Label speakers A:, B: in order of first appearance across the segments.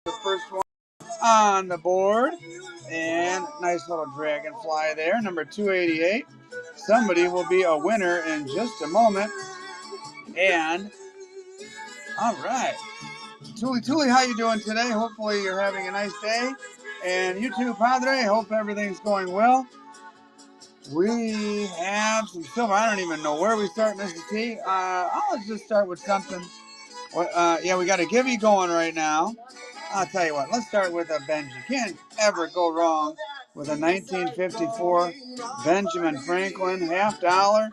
A: The first one on the board. And nice little dragonfly there, number 288. Somebody will be a winner in just a moment. And, all right. Tuli, how you doing today? Hopefully you're having a nice day. And you too, Padre. Hope everything's going well. We have some silver. I don't even know where we start, Mrs. T. Let's just start with something. Yeah, we got a Gibby going right now. I'll tell you what. Let's start with a Benji. Can't ever go wrong with a 1954 Benjamin Franklin $50.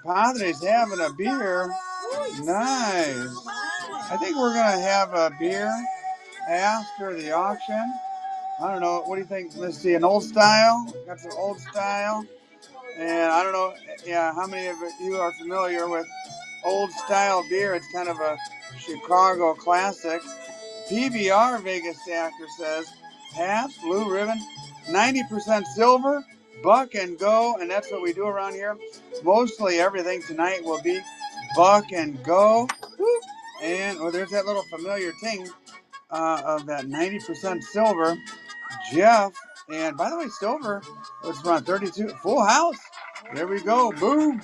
A: Padre's having a beer. Nice. I think we're gonna have a beer after the auction. I don't know. What do you think? Let's see. An old style. Got some old style. And I don't know, yeah, how many of you are familiar with old style beer? It's kind of a Chicago classic. PBR Vegas Stacker says, Pabst Blue Ribbon, 90% silver, buck and go, and that's what we do around here. Mostly everything tonight will be buck and go. Woo. And, oh, there's that little familiar ting of that 90% silver. Jeff, and by the way, silver, it's around 32. Full house. There we go. Boom.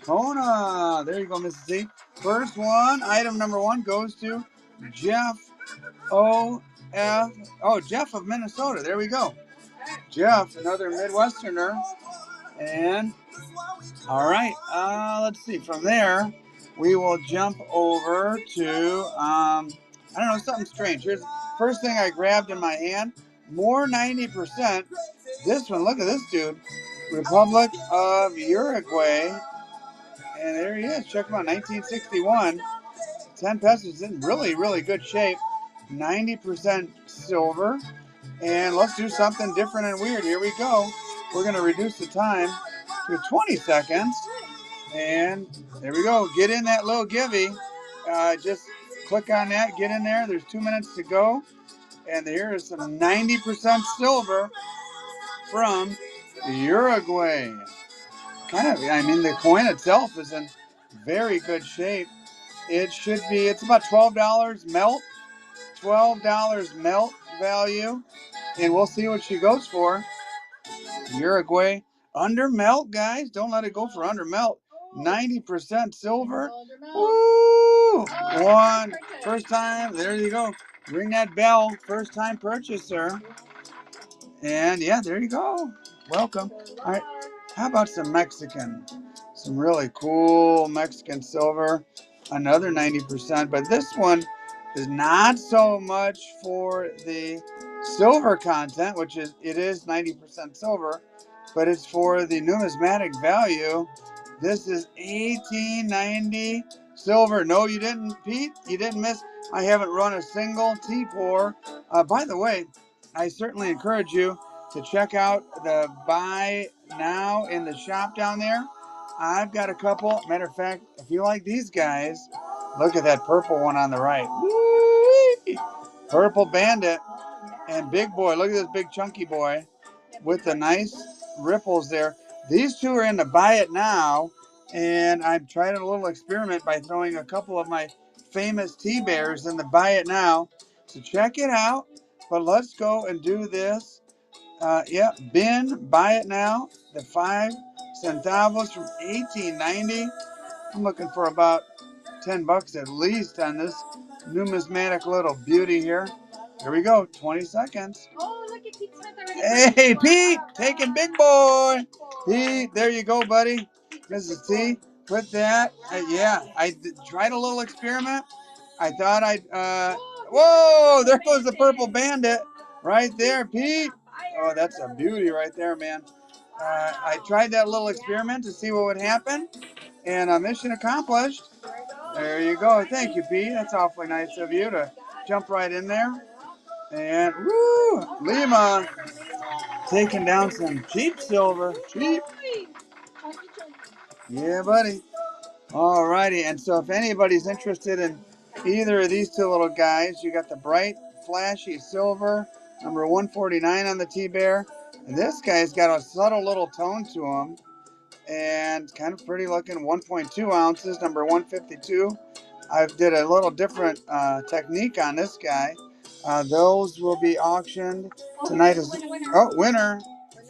A: Kona. There you go, Mrs. C. First one, item number one goes to Jeff O.F. Oh, Jeff of Minnesota. There we go. Jeff, another Midwesterner. And, all right, let's see. From there, we will jump over to, I don't know, something strange. Here's the first thing I grabbed in my hand. More 90%. This one, look at this dude. Republic of Uruguay. And there he is. Check him out. 1961. 10 pesos in really, really good shape. 90% silver. And let's do something different and weird. Here we go. We're going to reduce the time to 20 seconds. And there we go. Get in that little givey. Just click on that. Get in there. There's 2 minutes to go. And here is some 90% silver from Uruguay. Kind of, I mean, the coin itself is in very good shape. It should be, it's about $12 melt. $12 melt value. And we'll see what she goes for. Uruguay. Under melt, guys. Don't let it go for under melt. 90% silver. Woo! One. First time. There you go. Ring that bell. First time purchaser. And yeah, there you go. Welcome. All right. How about some Mexican? Some really cool Mexican silver. Another 90%. But this one is not so much for the silver content, which is, it is 90% silver, but it's for the numismatic value. This is 1890 silver. No, you didn't, Pete. You didn't miss. I haven't run a single T4. By the way, I certainly encourage you to check out the buy now in the shop down there. I've got a couple. Matter of fact, if you like these guys, look at that purple one on the right. Woo-wee! Purple Bandit and Big Boy. Look at this big chunky boy with the nice ripples there. These two are in the buy it now, and I've tried a little experiment by throwing a couple of my famous T-Bears in the buy it now. So check it out. But let's go and do this. Yeah, bin, buy it now. The 5 centavos from 1890. I'm looking for about $10 at least on this numismatic little beauty here. Here we go, 20 seconds.
B: Oh, look at Pete Smith already.
A: Hey, Pete, taking Big Boy. Pete, there you go, buddy. Mrs. T, put that. Yeah, I tried a little experiment. I thought whoa, there goes the Purple Bandit right there, Pete. Oh, that's a beauty right there, man. I tried that little experiment to see what would happen, and mission accomplished. There you go. Thank you, Pete. That's awfully nice of you to jump right in there. And woo, Lima taking down some cheap silver. Cheap. Yeah, buddy. All righty. And so if anybody's interested in either of these two little guys, you got the bright, flashy silver, number 149 on the T-Bear. And this guy's got a subtle little tone to him and kind of pretty looking, 1.2 ounces, number 152. I did a little different technique on this guy. Those will be auctioned tonight. Winner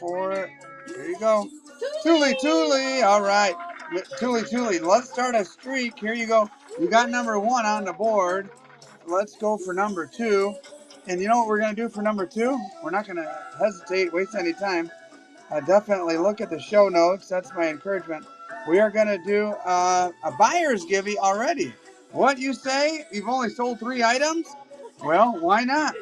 A: for, there you go. Tuli. All right. Tuli. Let's start a streak. Here you go. You got number 1 on the board. Let's go for number 2. And you know what we're going to do for number 2? We're not going to hesitate, waste any time. Definitely look at the show notes. That's my encouragement. We are going to do a buyer's givey already. What you say? You've only sold 3 items? Well, why not?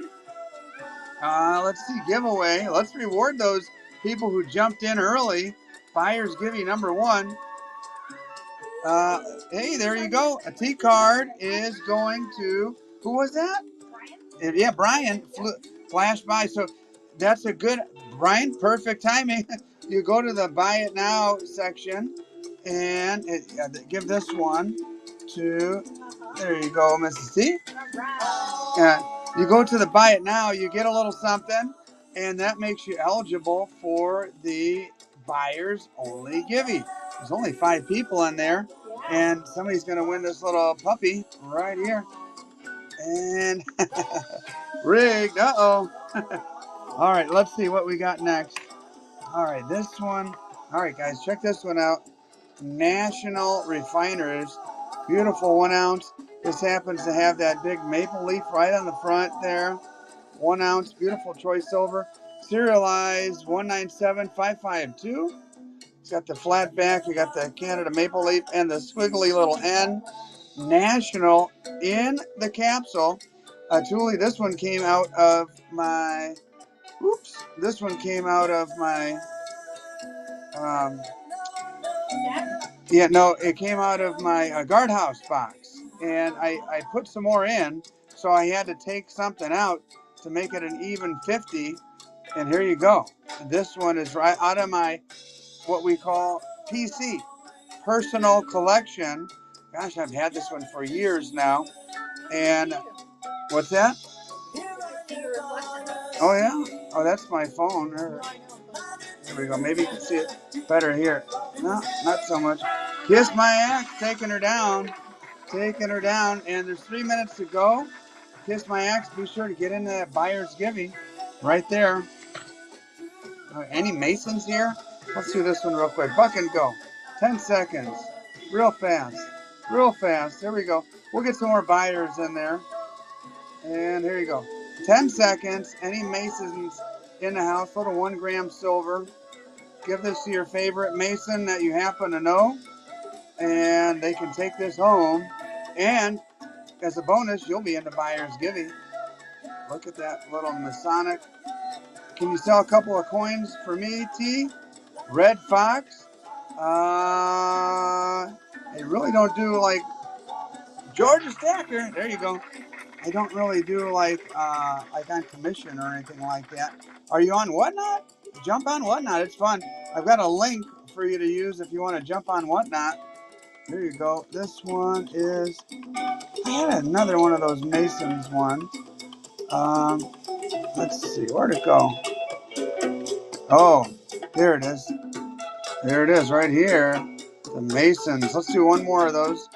A: Let's see, giveaway. Let's reward those people who jumped in early. Buyer's givey number 1. Hey, there you go. A T card is going to, who was that? Yeah, Brian flashed by. So that's a good, Brian, perfect timing. You go to the buy it now section and give this one to, there you go, Mrs. T. You go to the buy it now, you get a little something, and that makes you eligible for the buyers only givey. There's only 5 people in there, and somebody's going to win this little puppy right here. And rigged. Uh-oh. All right, let's see what we got next. All right, this one. All right, guys, check this one out. National Refiners. Beautiful 1 ounce. This happens to have that big maple leaf right on the front there. 1 ounce, beautiful choice silver. Serialized 197552. It's got the flat back. You got the Canada maple leaf and the squiggly little N. National in the capsule. Julie, this one came out of my, this one came out of my, it came out of my guardhouse box. And I put some more in, so I had to take something out to make it an even 50. And here you go. This one is right out of my, what we call PC, personal collection. Gosh, I've had this one for years now. And what's that? Oh, yeah? Oh, that's my phone. Here we go. Maybe you can see it better here. No, not so much. Kiss My Axe, taking her down. And there's 3 minutes to go. Kiss My Axe, be sure to get into that buyer's giving right there. Any Masons here? Let's do this one real quick. Buck and go. 10 seconds. Real fast. There we go. We'll get some more buyers in there. And here you go. 10 seconds. Any Masons in the house? Little 1 gram silver. Give this to your favorite Mason that you happen to know. And they can take this home. And as a bonus, you'll be in the buyer's giving. Look at that little Masonic. Can you sell a couple of coins for me, T? Red Fox. They really don't do like Georgia Stacker. There you go. I don't really do like on commission or anything like that. Are you on Whatnot? Jump on Whatnot. It's fun. I've got a link for you to use if you want to jump on Whatnot. There you go. This one is. I had another one of those Masons ones. Let's see. Where'd it go? Oh, here it is. There it is right here. The Masons. Let's do one more of those.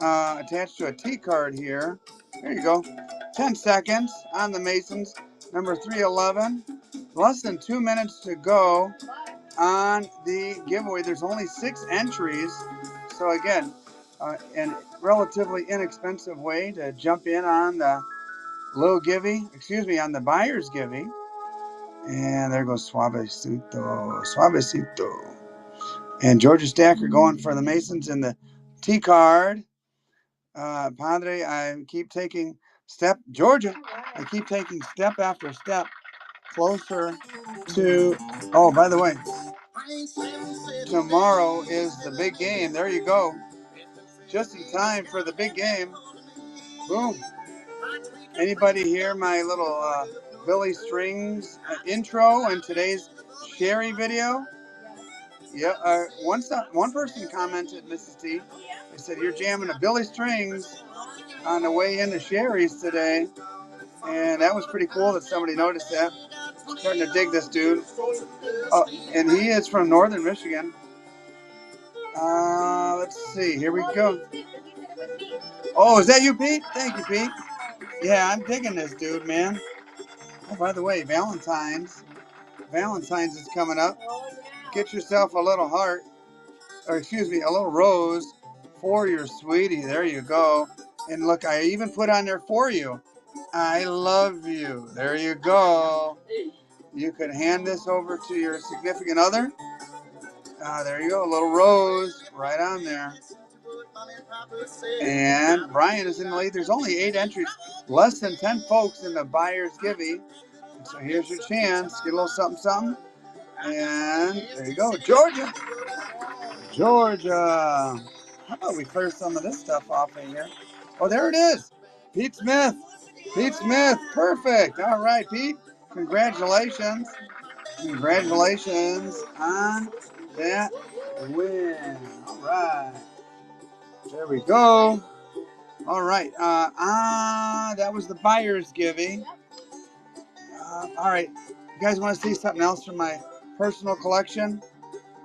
A: Attached to a T card here. There you go. 10 seconds on the Masons. Number 311. Less than 2 minutes to go on the giveaway. There's only 6 entries. So again, a relatively inexpensive way to jump in on the little givey. On the buyer's givey. And there goes Suavecito. And Georgia Stacker going for the Masons in the T card. Padre, I keep taking step after step closer to. Oh, by the way, tomorrow is the big game. There you go. Just in time for the big game. Boom. Anybody hear my little Billy Strings intro in today's Sherry video? Yeah, one person commented, Mrs. T. They said, you're jamming a Billy Strings on the way into Sherry's today. And that was pretty cool that somebody noticed that. Starting to dig this dude. Oh, and he is from northern Michigan. Let's see. Here we go. Oh, is that you, Pete? Thank you, Pete. Yeah, I'm digging this dude, man. Oh, by the way, Valentine's is coming up. Get yourself a little heart, or excuse me, a little rose for your sweetie. There you go. And look, I even put on there for you. I love you. There you go. You could hand this over to your significant other. There you go, a little rose right on there. And Brian is in the lead. There's only 8 entries, less than 10 folks in the buyer's giving. So here's your chance. Get a little something, something. And there you go, Georgia. Georgia. How about we clear some of this stuff off in here? Oh, there it is. Pete Smith. Pete Smith. Perfect. All right, Pete. Congratulations. Congratulations on that win. All right. There we go. All right. That was the buyer's giving. All right. You guys want to see something else from my personal collection?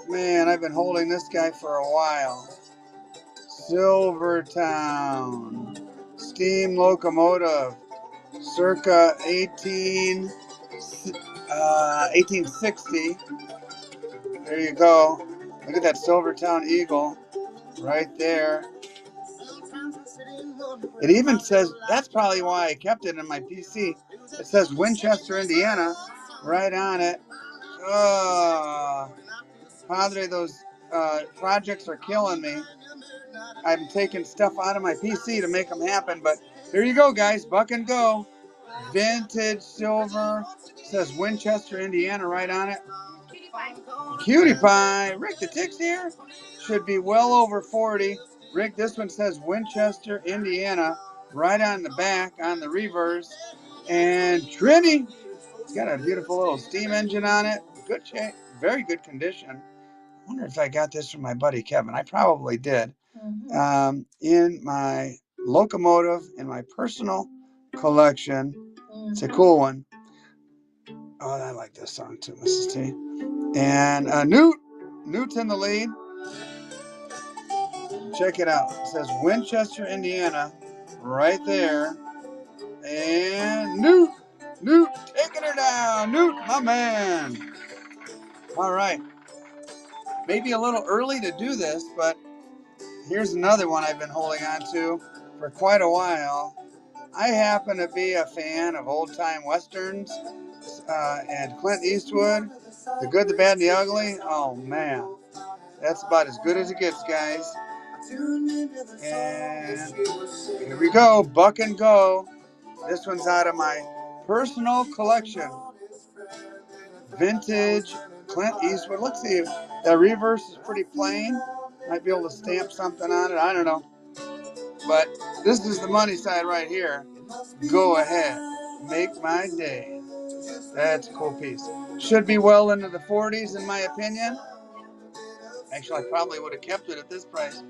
A: Man, I've been holding this guy for a while. Silvertown steam locomotive, circa 1860. There you go. Look at that Silvertown Eagle right there. It even says, that's probably why I kept it in my PC. It says Winchester, Indiana, right on it. Padre, those projects are killing me. I'm taking stuff out of my PC to make them happen, but here you go, guys. Buck and go. Vintage silver. It says Winchester, Indiana, right on it. Cutie pie. Rick, the ticks here should be well over 40. Rick, this one says Winchester, Indiana, right on the back, on the reverse. And Trinity, it's got a beautiful little steam engine on it. Good shape, very good condition. I wonder if I got this from my buddy Kevin. I probably did. In my locomotive, in my personal collection. It's a cool one. Oh, I like this song too, Mrs. T. And Newt's in the lead. Check it out. It says Winchester, Indiana, right there. And Newt, taking her down. Newt, my man. All right. Maybe a little early to do this, but here's another one I've been holding on to for quite a while. I happen to be a fan of old-time westerns and Clint Eastwood, The Good, the Bad, and the Ugly. Oh, man. That's about as good as it gets, guys. And here we go, Buck and Go. This one's out of my personal collection. Vintage Clint Eastwood. Let's see, the reverse is pretty plain. Might be able to stamp something on it. I don't know. But this is the money side right here. Go ahead. Make my day. That's a cool piece. Should be well into the 40s in my opinion. Actually, I probably would have kept it at this price.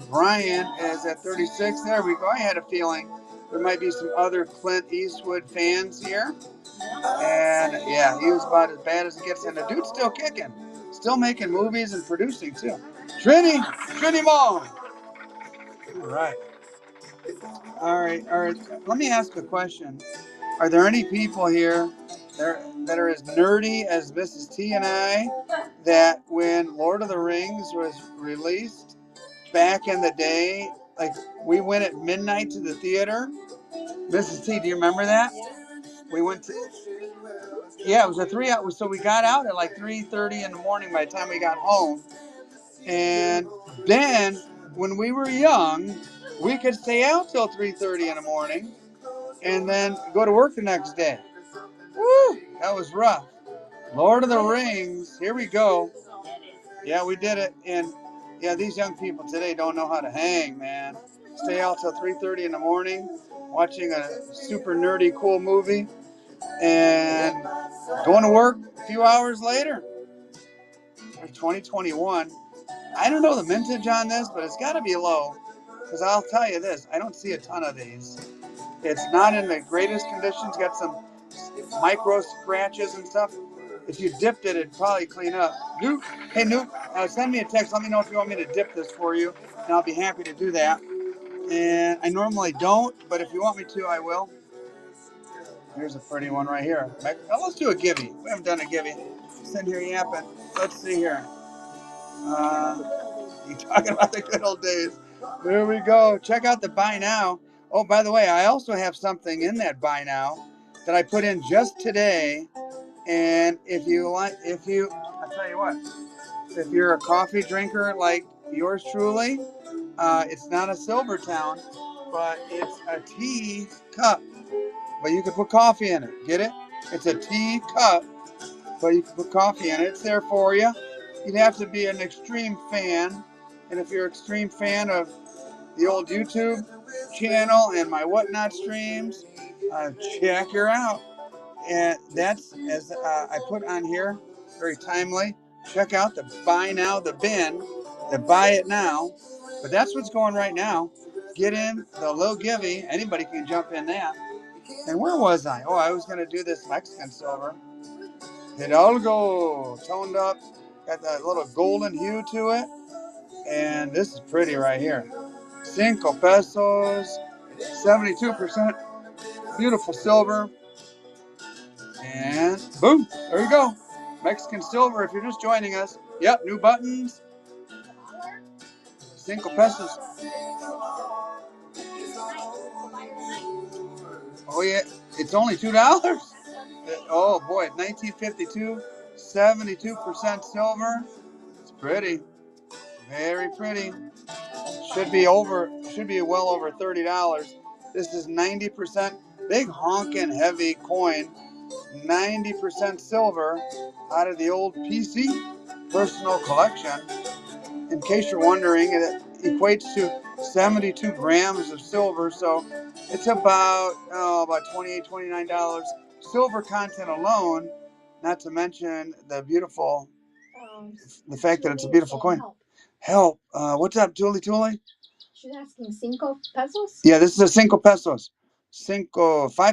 A: Brian is at 36. There we go. I had a feeling there might be some other Clint Eastwood fans here. And yeah, he was about as bad as it gets. And the dude's still kicking. Still making movies and producing too. Trini Mall. All right. All right. Let me ask a question. Are there any people here that are as nerdy as Mrs. T and I, that when Lord of the Rings was released back in the day, like we went at midnight to the theater? Mrs. T, do you remember that? We went to, yeah, it was a 3 hour, so we got out at like 3:30 in the morning by the time we got home. And then when we were young, we could stay out till 3:30 in the morning and then go to work the next day. Woo! That was rough. Lord of the Rings. Here we go. Yeah, we did it. And yeah, these young people today don't know how to hang, man. Stay out till 3:30 in the morning, watching a super nerdy, cool movie, and going to work a few hours later. 2021. I don't know the mintage on this, but it's got to be low. Because I'll tell you this, I don't see a ton of these. It's not in the greatest conditions. Got some micro scratches and stuff. If you dipped it, it'd probably clean up. Newt, hey Newt, send me a text. Let me know if you want me to dip this for you, and I'll be happy to do that. And I normally don't, but if you want me to, I will. Here's a pretty one right here. Let's do a givey. We haven't done a givey. Sitting here yapping. Let's see here. You talking about the good old days. There we go. Check out the buy now. Oh, by the way, I also have something in that buy now that I put in just today. And if you want, I'll tell you what, if you're a coffee drinker like yours truly, it's not a Silver Town, but it's a tea cup. But you can put coffee in it. Get it? It's a tea cup, but you can put coffee in it. It's there for you. You'd have to be an extreme fan. And if you're an extreme fan of the old YouTube channel and my whatnot streams, check her out. And that's, as I put on here, very timely. Check out the buy now, the bin, the buy it now. But that's what's going right now. Get in the low givey. Anybody can jump in that. And where was I? Oh, I was going to do this Mexican silver. Hidalgo, toned up, got that little golden hue to it. And this is pretty right here. 5 pesos, 72%. Beautiful silver. And boom, there you go. Mexican silver, if you're just joining us. Yep, new buttons. 5 pesos. Oh, yeah, it's only $2. Oh, boy, 1952, 72% silver. It's pretty. Very pretty. Should be well over $30. This is 90%, big honkin' heavy coin, 90% silver out of the old PC personal collection. In case you're wondering, it equates to 72 grams of silver, so it's about $28, $29 silver content alone, not to mention the fact that it's a beautiful coin. Help. What's up, Julie?
B: She's asking 5 pesos?
A: Yeah, this is a 5 pesos. 5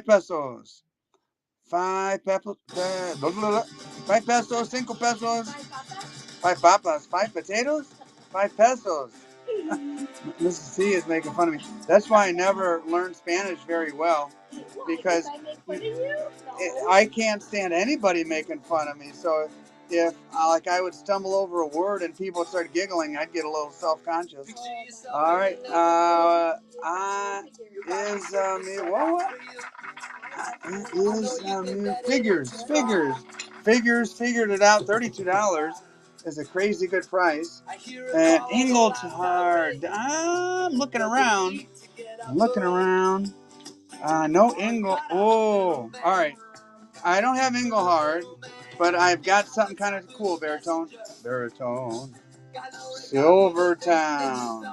A: pesos. 5 pesos. 5 pesos, 5 pesos. 5 papas. 5 potatoes? 5 pesos. Mrs. C is making fun of me. That's why I never learned Spanish very well. Because I can't stand anybody making fun of me. So if I would stumble over a word and people would start giggling, I'd get a little self-conscious. All right. Figures figured it out. $32 is a crazy good price. And Ingoltard. I'm looking around. No Ingle. Oh, all right. I don't have Engelhard, but I've got something kind of cool, Baritone. Silvertown.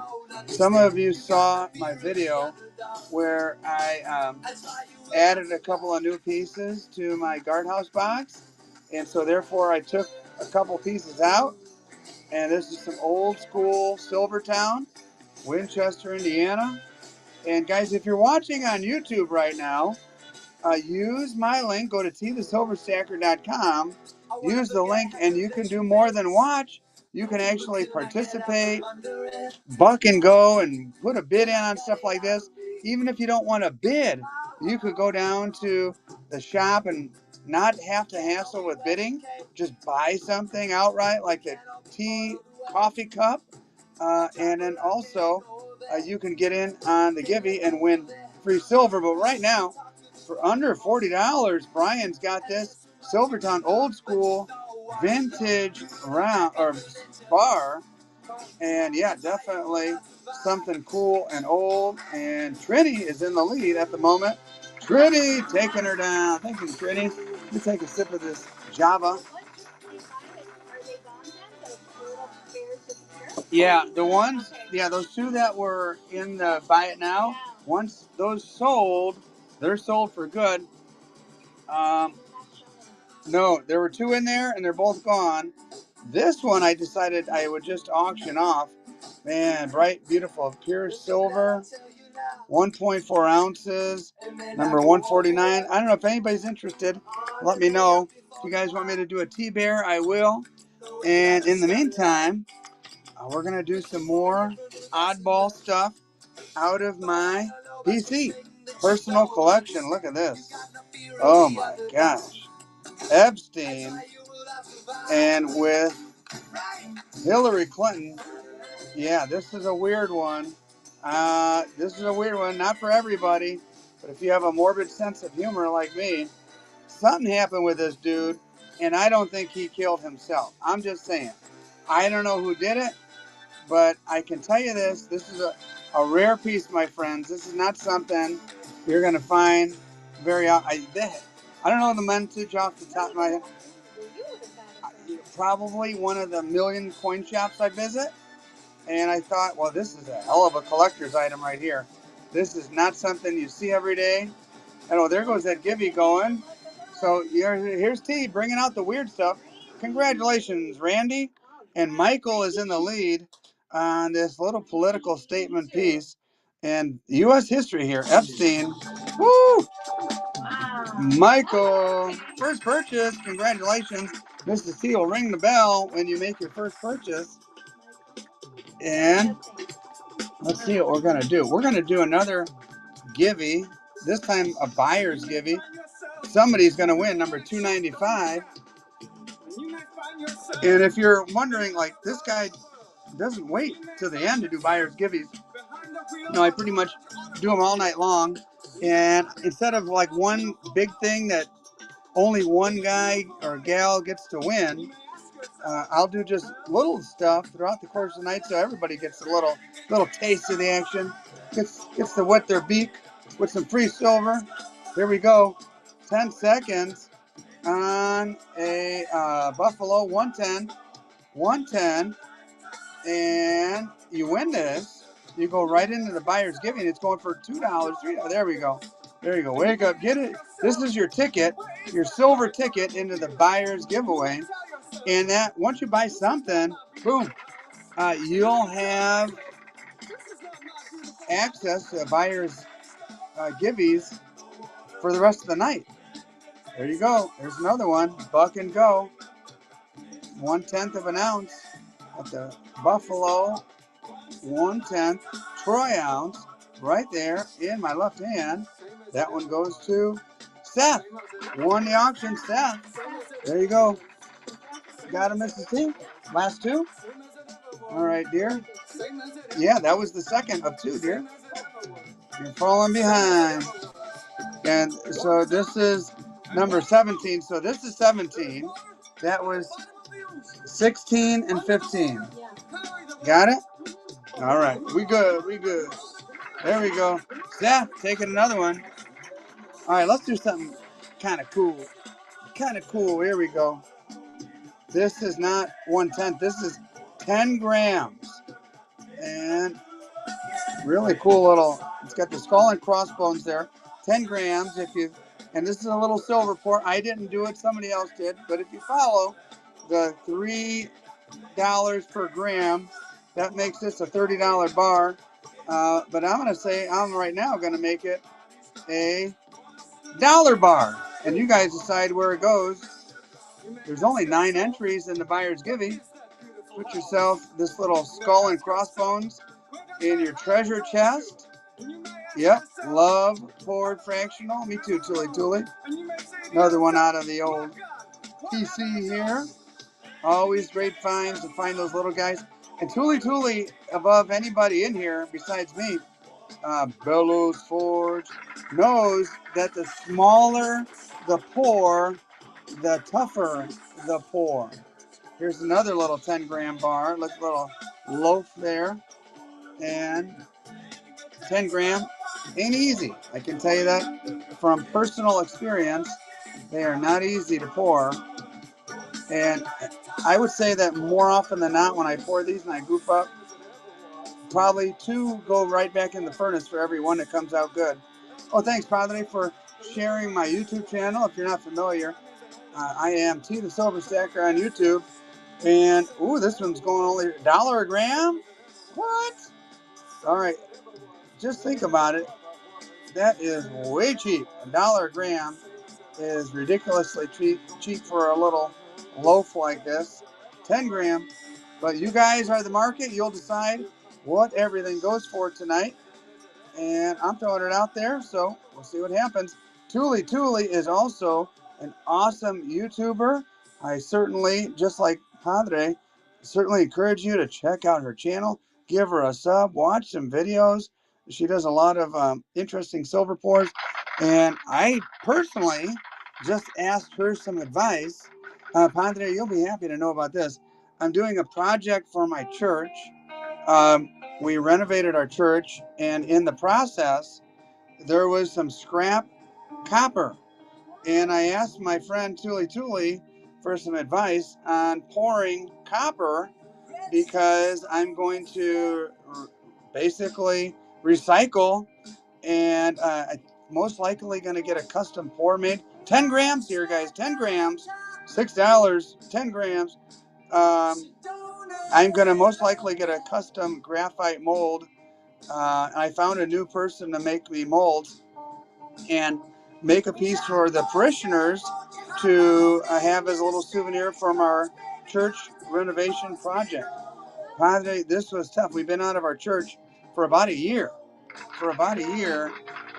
A: Some of you saw my video where I added a couple of new pieces to my guardhouse box. And so therefore I took a couple pieces out. And this is some old school Silvertown, Winchester, Indiana. And guys, if you're watching on YouTube right now, use my link. Go to tthesilverstacker.com. Use the link, and you can do more than watch. You can actually participate, buck and go, and put a bid in on stuff like this. Even if you don't want to bid, you could go down to the shop and not have to hassle with bidding. Just buy something outright, like the coffee cup. And then also, you can get in on the Givey and win free silver. But right now, for under $40, Brian's got this Silvertown old school vintage bar. And yeah, definitely something cool and old. And Trini is in the lead at the moment. Trini taking her down. Thank you, Trini. Let me take a sip of this Java. Yeah, those two that were in the buy it now, once those sold, they're sold for good. No, there were two in there and they're both gone. This one I decided I would just auction off. Man, bright, beautiful, pure silver, 1.4 ounces, number 149. I don't know if anybody's interested. Let me know. If you guys want me to do a T-Bear, I will. And in the meantime, we're going to do some more oddball stuff. out of my PC personal collection. Look at this. Oh my gosh. Epstein and with Hillary Clinton. Yeah, this is a weird one. This is a weird one. Not for everybody, but if you have a morbid sense of humor like me, something happened with this dude, and I don't think he killed himself. I'm just saying. I don't know who did it, but I can tell you this. This is a rare piece, my friends. This is not something you're going to find very often. I don't know the mentage off the top of my head. Probably one of the million coin shops I visit. And I thought, well, this is a hell of a collector's item right here. This is not something you see every day. And oh, there goes that Gibby going. So here's T bringing out the weird stuff. Congratulations, Randy. And Michael is in the lead on this little political statement piece. And U.S. history here. Epstein. Woo! Michael, first purchase. Congratulations. Mrs. T will ring the bell when you make your first purchase. And let's see what we're going to do. We're going to do another Givey. This time a buyer's Givey. Somebody's going to win number 295. And if you're wondering, like, this guy doesn't wait till the end to do buyer's Giveys. No, I pretty much do them all night long. And instead of like one big thing that only one guy or gal gets to win, I'll do just little stuff throughout the course of the night so everybody gets a little taste of the action. Gets to wet their beak with some free silver. Here we go. 10 seconds on a Buffalo 110. 110. And you win this. You go right into the buyer's giving. It's going for $2, $3. There we go. There you go. Wake up. Get it. This is your ticket, your silver ticket into the buyer's giveaway. And that once you buy something, boom, you'll have access to buyer's givvies for the rest of the night. There you go. There's another one. Buck and go. 1/10 of an ounce at the Buffalo 1/10 troy ounce right there in my left hand. That one goes to Seth. Won the auction, Seth. There you go. Got him, Mrs. T. Last two. All right, dear. Yeah, that was the second of two, dear. You're falling behind. And so this is number 17. So this is 17. That was 16 and 15. Got it? All right. We good. We good. There we go. Seth, taking another one. All right, let's do something kind of cool. Kind of cool. Here we go. This is not 1/10. This is 10 grams. And really cool little, it's got the skull and crossbones there. 10 grams if you, and this is a little silver pour. I didn't do it, somebody else did. But if you follow the $3 per gram, that makes this a $30 bar. But I'm going to say I'm right now going to make it a $1 bar. And you guys decide where it goes. There's only 9 entries in the buyer's giving. Put yourself this little skull and crossbones in your treasure chest. Yep, love poured fractional. Me too, Tully. Another one out of the old PC here. Always great finds to find those little guys. And Tully, above anybody in here besides me, Bellows Forge, knows that the smaller the pour, the tougher the pour. Here's another little 10 gram bar. Look, little loaf there. And 10 gram ain't easy. I can tell you that from personal experience. They are not easy to pour. And I would say that more often than not, when I pour these and I goof up, probably 2 go right back in the furnace for every one that comes out good. Oh, thanks, Padre, for sharing my YouTube channel. If you're not familiar, I am T the Silver Stacker on YouTube. And, ooh, this one's going only $1 a gram? What? All right, just think about it. That is way cheap. $1 a gram is ridiculously cheap for a little loaf like this. 10 gram. But you guys are the market. You'll decide what everything goes for tonight. and I'm throwing it out there, so we'll see what happens. Tuli is also an awesome YouTuber. I certainly, just like Padre, certainly encourage you to check out her channel. Give her a sub. Watch some videos. She does a lot of interesting silver pours. And I personally just asked her some advice. Padre, you'll be happy to know about this. I'm doing a project for my church. Um, we renovated our church, and in the process, there was some scrap copper. And I asked my friend Tuli for some advice on pouring copper because I'm going to basically recycle and most likely going to get a custom pour made. 10 grams here, guys. 10 grams. $6. 10 grams. I'm going to most likely get a custom graphite mold. I found a new person to make me molds and make a piece for the parishioners to have as a little souvenir from our church renovation project. Padre, this was tough. We've been out of our church for about a year.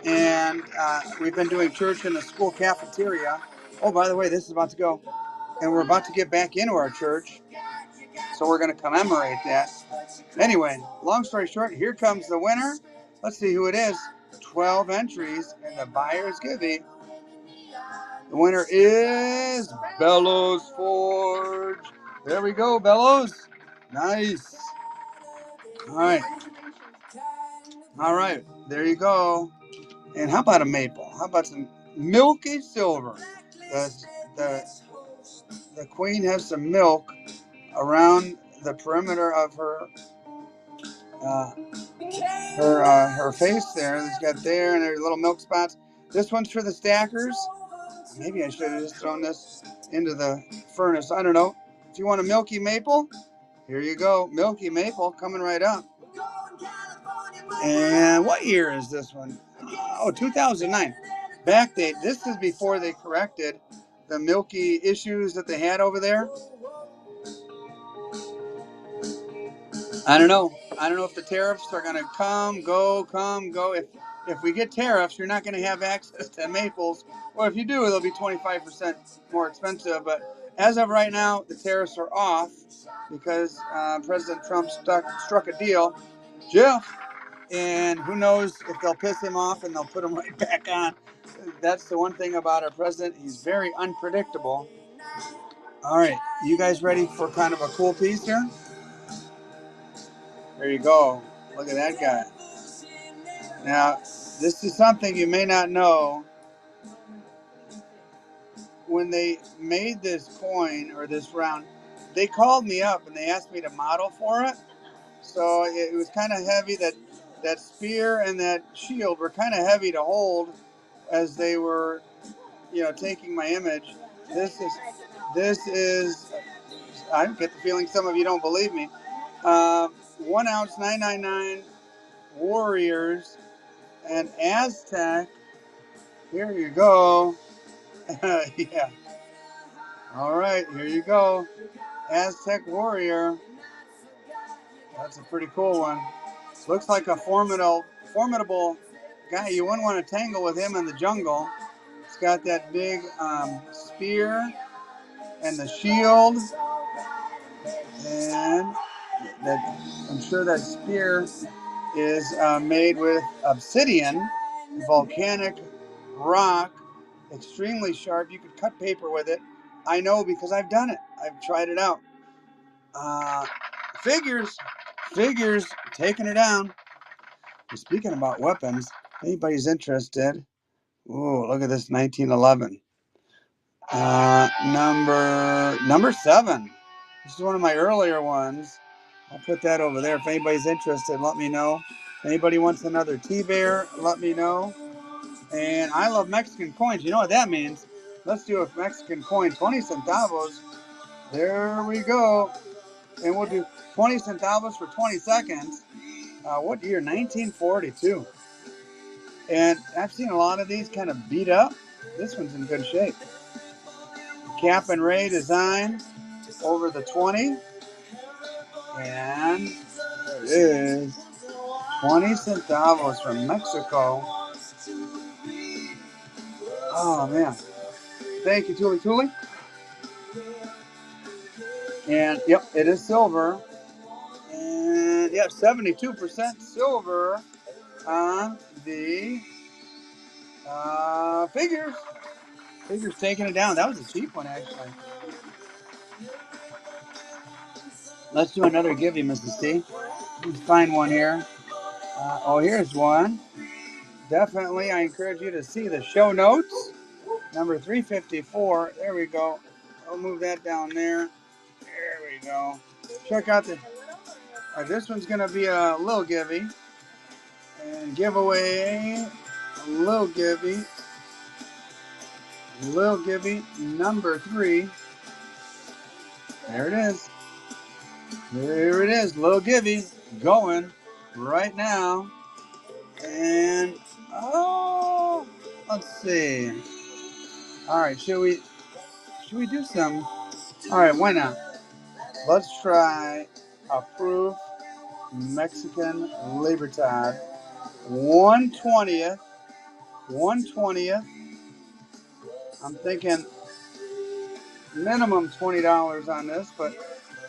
A: And we've been doing church in the school cafeteria. Oh, by the way, this is about to go. And we're about to get back into our church. So we're going to commemorate that. Anyway, long story short, here comes the winner. Let's see who it is. 12 entries in the Buyer's Givey. The winner is Bellows Forge. There we go, Bellows. Nice. All right. All right. There you go. And how about a maple? How about some milky silver? The, the queen has some milk around the perimeter of uh, her face there. It's got there and there's little milk spots. This one's for the stackers. Maybe I should have just thrown this into the furnace. I don't know. If you want a milky maple, here you go. Milky maple coming right up. And what year is this one? Oh, 2009. Backdate. This is before they corrected the milky issues that they had over there. I don't know. I don't know if the tariffs are going to come, go. If we get tariffs, you're not going to have access to maples. Or if you do, they'll be 25% more expensive. But as of right now, the tariffs are off because President Trump struck a deal. Jeff, and who knows if they'll piss him off and they'll put him right back on. That's the one thing about our president. He's very unpredictable. All right, you guys ready for kind of a cool piece here? There you go. Look at that guy. Now, this is something you may not know. When they made this coin or this round, they called me up and they asked me to model for it. So it was kind of heavy. That spear and that shield were kind of heavy to hold as they were, taking my image. This is. I get the feeling some of you don't believe me. 1 ounce 999 Warriors and Aztec. Here you go. Yeah. All right, here you go. Aztec Warrior. That's a pretty cool one. Looks like a formidable guy. You wouldn't want to tangle with him in the jungle. It's got that big spear and the shield. And I'm sure that spear is made with obsidian, volcanic rock, extremely sharp. You could cut paper with it. I know because I've done it. I've tried it out. Figures, taking her down. Speaking about weapons, if anybody's interested. Ooh, look at this 1911. Number 7. This is one of my earlier ones. I'll put that over there. If anybody's interested, let me know. If anybody wants another T-Bear, let me know. And I love Mexican coins. You know what that means? Let's do a Mexican coin. 20 centavos. There we go. And we'll do 20 centavos for 20 seconds. What year? 1942. And I've seen a lot of these kind of beat up. This one's in good shape. Cap and Ray design over the 20. And there it is. 20 centavos from Mexico. Oh, man. Thank you, Tuli Tuli. And, yep, it is silver. And, yep, 72% silver on the figures. Figures taking it down. That was a cheap one, actually. Let's do another give you, Mrs. T. Let's find one here. Oh, here's one. Definitely, I encourage you to see the show notes. Number 354. There we go. I'll move that down there. There we go. Check out the... this one's going to be a little givey. And giveaway, a little givey. Little givey, number 3. There it is. There it is. Little givey going right now. And, oh, let's see. All right, should we do some? All right, why not? Let's try a proof Mexican Libertad. 1/20th. 1/20th. I'm thinking minimum $20 on this, but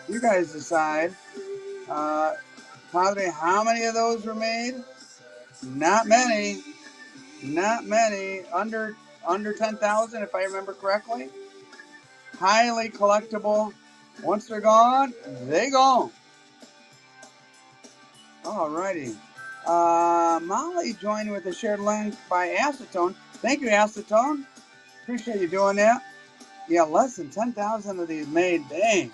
A: you guys decide. Padre, how many of those were made? Not many. Not many. Under 10,000, if I remember correctly. Highly collectible. Once they're gone, they gone. Alrighty. Molly joined with a shared link by Acetone. Thank you, Acetone. Appreciate you doing that. Yeah, less than 10,000 of these made. Dang.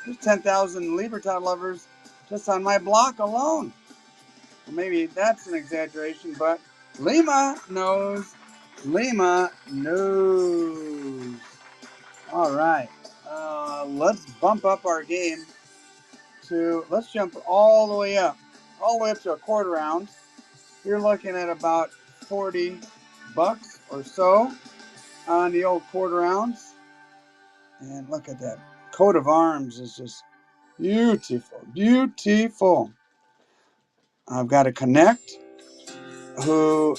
A: There's 10,000 Libertad lovers just on my block alone. Well, maybe that's an exaggeration, but Lima knows. Lima knows. All right. Let's bump up our game to, let's jump all the way up to a quarter ounce. You're looking at about 40 bucks or so on the old quarter ounce. And look at that. Coat of arms is just beautiful, beautiful. I've got a Connect who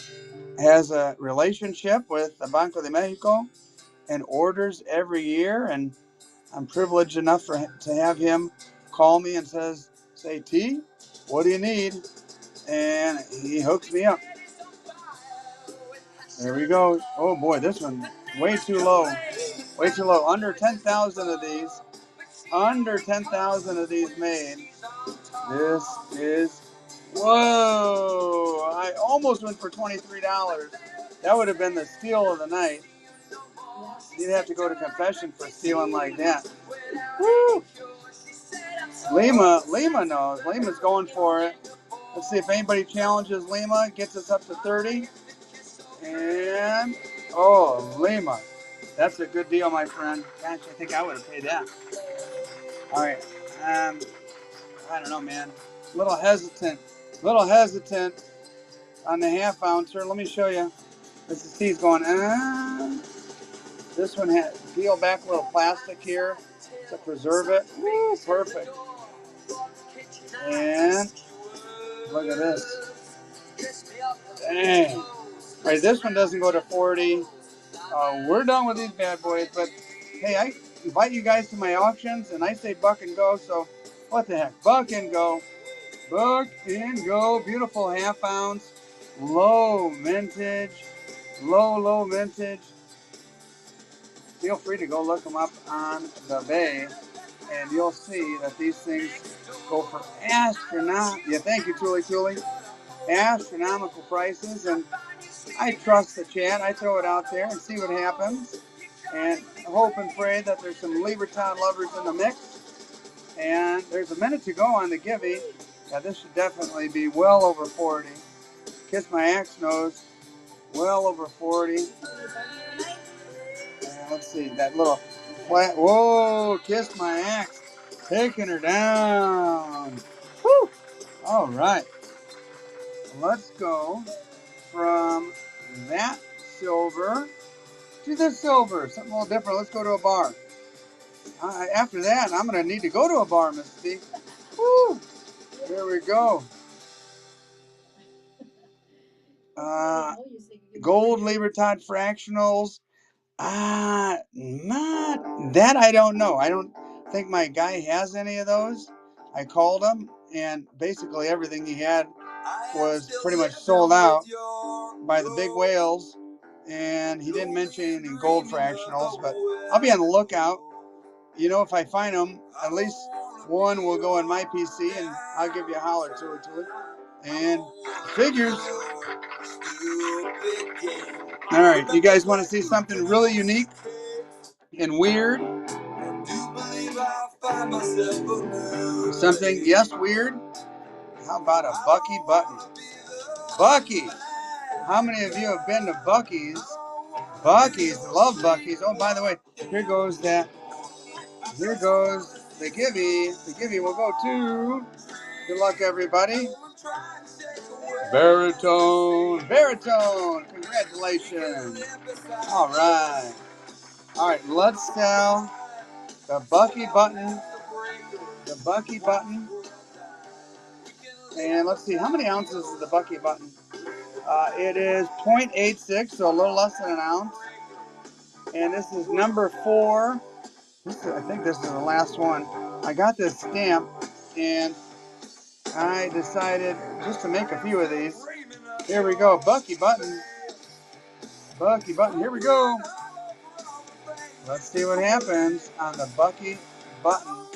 A: has a relationship with the Banco de Mexico and orders every year. And I'm privileged enough to have him call me and say, T, what do you need? And he hooks me up. There we go. Oh boy, this one way too low. Way too low. Under 10,000 of these. Under 10,000 of these made. This is, whoa. I almost went for $23. That would have been the steal of the night. You'd have to go to confession for stealing like that. Woo! Lima knows. Lima's going for it. Let's see if anybody challenges Lima, gets us up to 30. And, oh, Lima. That's a good deal, my friend. Gosh, I think I would have paid that. All right. I don't know, man. A little hesitant on the half ouncer. Let me show you. Mrs. T's going, this one has peel back a little plastic here to preserve it. Woo, perfect. And look at this. Dang. All right, this one doesn't go to 40. We're done with these bad boys, but hey, I invite you guys to my auctions, and I say buck and go, so what the heck? Buck and go. Buck and go. Beautiful half ounce. Low vintage. Low vintage. Feel free to go look them up on the Bay, and you'll see that these things go for astronomical. Yeah, thank you, Tuli. Astronomical prices, and I trust the chat. I throw it out there and see what happens, and hope and pray that there's some Libertad lovers in the mix. And there's a minute to go on the Givey. Yeah, this should definitely be well over 40. Kiss my axe nose. Well over 40. And let's see, that little flat. Whoa, kiss my axe. Taking her down. Woo! All right. Let's go from that silver to this silver. Something a little different. Let's go to a bar. After that, I'm going to need to go to a bar, Miss Steve. Woo! There we go. Gold Libertad fractionals. Not that I don't know. I don't think my guy has any of those. I called him, and basically everything he had was pretty much sold out by the big whales, and he didn't mention any gold fractionals, but I'll be on the lookout. You know, if I find them, at least one will go in my PC, and I'll give you a holler to it. And figures. All right, you guys want to see something really unique and weird? Something, yes, weird? How about a Bucky button? Bucky! How many of you have been to Bucky's? Bucky's, love Bucky's. Oh, by the way, here goes the Givey. The Givey will go to, good luck, everybody. Baritone, congratulations. All right, let's sell the Bucky button, and let's see, how many ounces is the Bucky button? It is 0.86, so a little less than an ounce, and this is number 4. I think this is the last one. I got this stamp, and I decided just to make a few of these. Here we go, Bucky button, here we go. Let's see what happens on the Bucky button.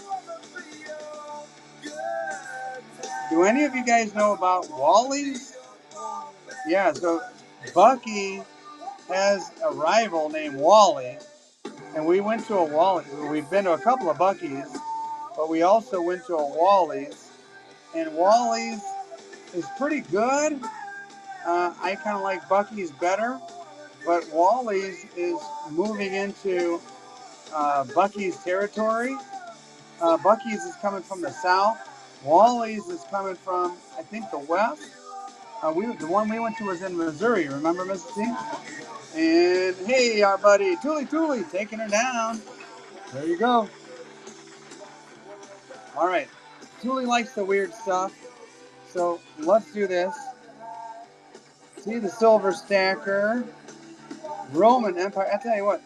A: Do any of you guys know about Wally's? Yeah, so Bucky has a rival named Wally, and we went to a Wally. We've been to a couple of Bucky's, but we also went to a Wally's, and Wally's is pretty good. I kind of like Bucky's better, but Wally's is moving into Bucky's territory. Bucky's is coming from the south. Wally's is coming from, I think, the west. The one we went to was in Missouri. Remember, Mrs. T? And hey, our buddy Toolie taking her down. There you go. All right. Toolie likes the weird stuff. So let's do this. See the silver stacker. Roman Empire. I tell you what.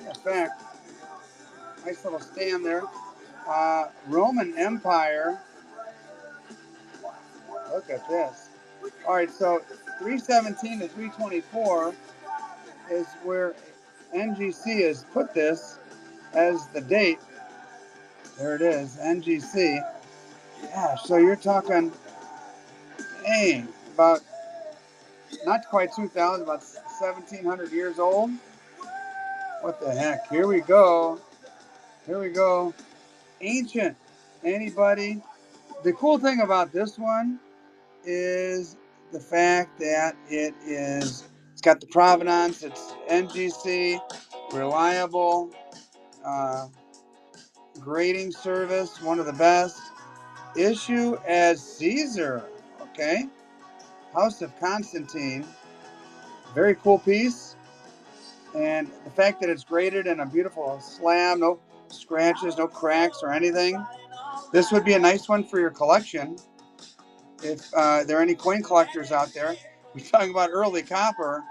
A: In fact, nice little stand there. Roman Empire. Look at this. All right, so 317 to 324 is where NGC has put this as the date. There it is, NGC. Yeah, so you're talking, dang, about not quite 2,000, about 1,700 years old. What the heck? Here we go. Ancient. Anybody? The cool thing about this one is the fact that it's got the provenance, it's NGC, reliable, grading service, one of the best. Issue as Caesar, okay. House of Constantine, very cool piece. And the fact that it's graded in a beautiful slab, no scratches, no cracks or anything. This would be a nice one for your collection. If there are any coin collectors out there, we're talking about early copper.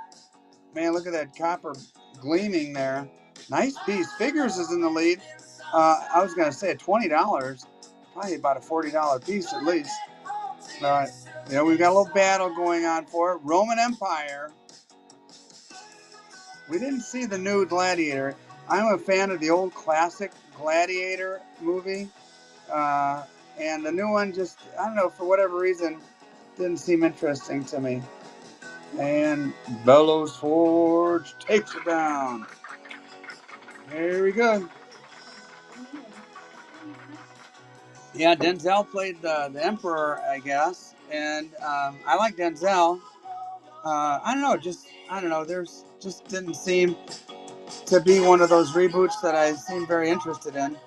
A: Man, look at that copper gleaming there. Nice piece. Figures is in the lead. I was going to say at $20, probably about a $40 piece at least. We've got a little battle going on for it. Roman Empire. We didn't see the new Gladiator. I'm a fan of the old classic Gladiator movie. And the new one just, I don't know, for whatever reason, didn't seem interesting to me. And Bellows Forge takes it down. Here we go. Yeah, Denzel played the Emperor, I guess. And I like Denzel. I don't know. There's just didn't seem to be one of those reboots that I seem very interested in.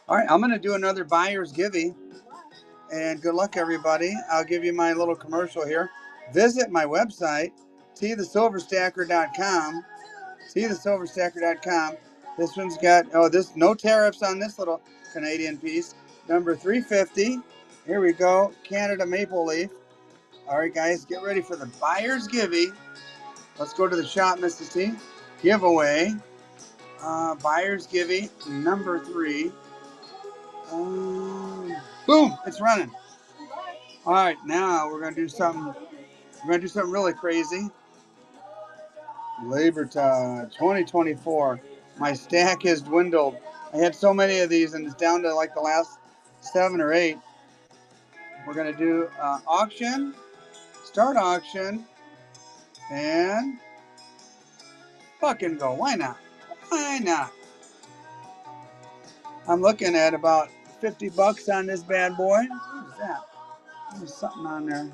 A: All right, I'm going to do another buyer's givey. And good luck, everybody. I'll give you my little commercial here. Visit my website, tthesilverstacker.com. tthesilverstacker.com. This one's got, no tariffs on this little Canadian piece. Number 350. Here we go. Canada Maple Leaf. All right, guys, get ready for the buyer's givey. Let's go to the shop, Mrs. T. Giveaway. Buyer's givey number 3. Boom! It's running. All right, now we're gonna do something. We're gonna do something really crazy. Libertads 2024. My stack has dwindled. I had so many of these, and it's down to like the last 7 or 8. We're gonna do auction, start auction, and fucking go. Why not? Why not? I'm looking at about 50 bucks on this bad boy. What is that? There's something on there.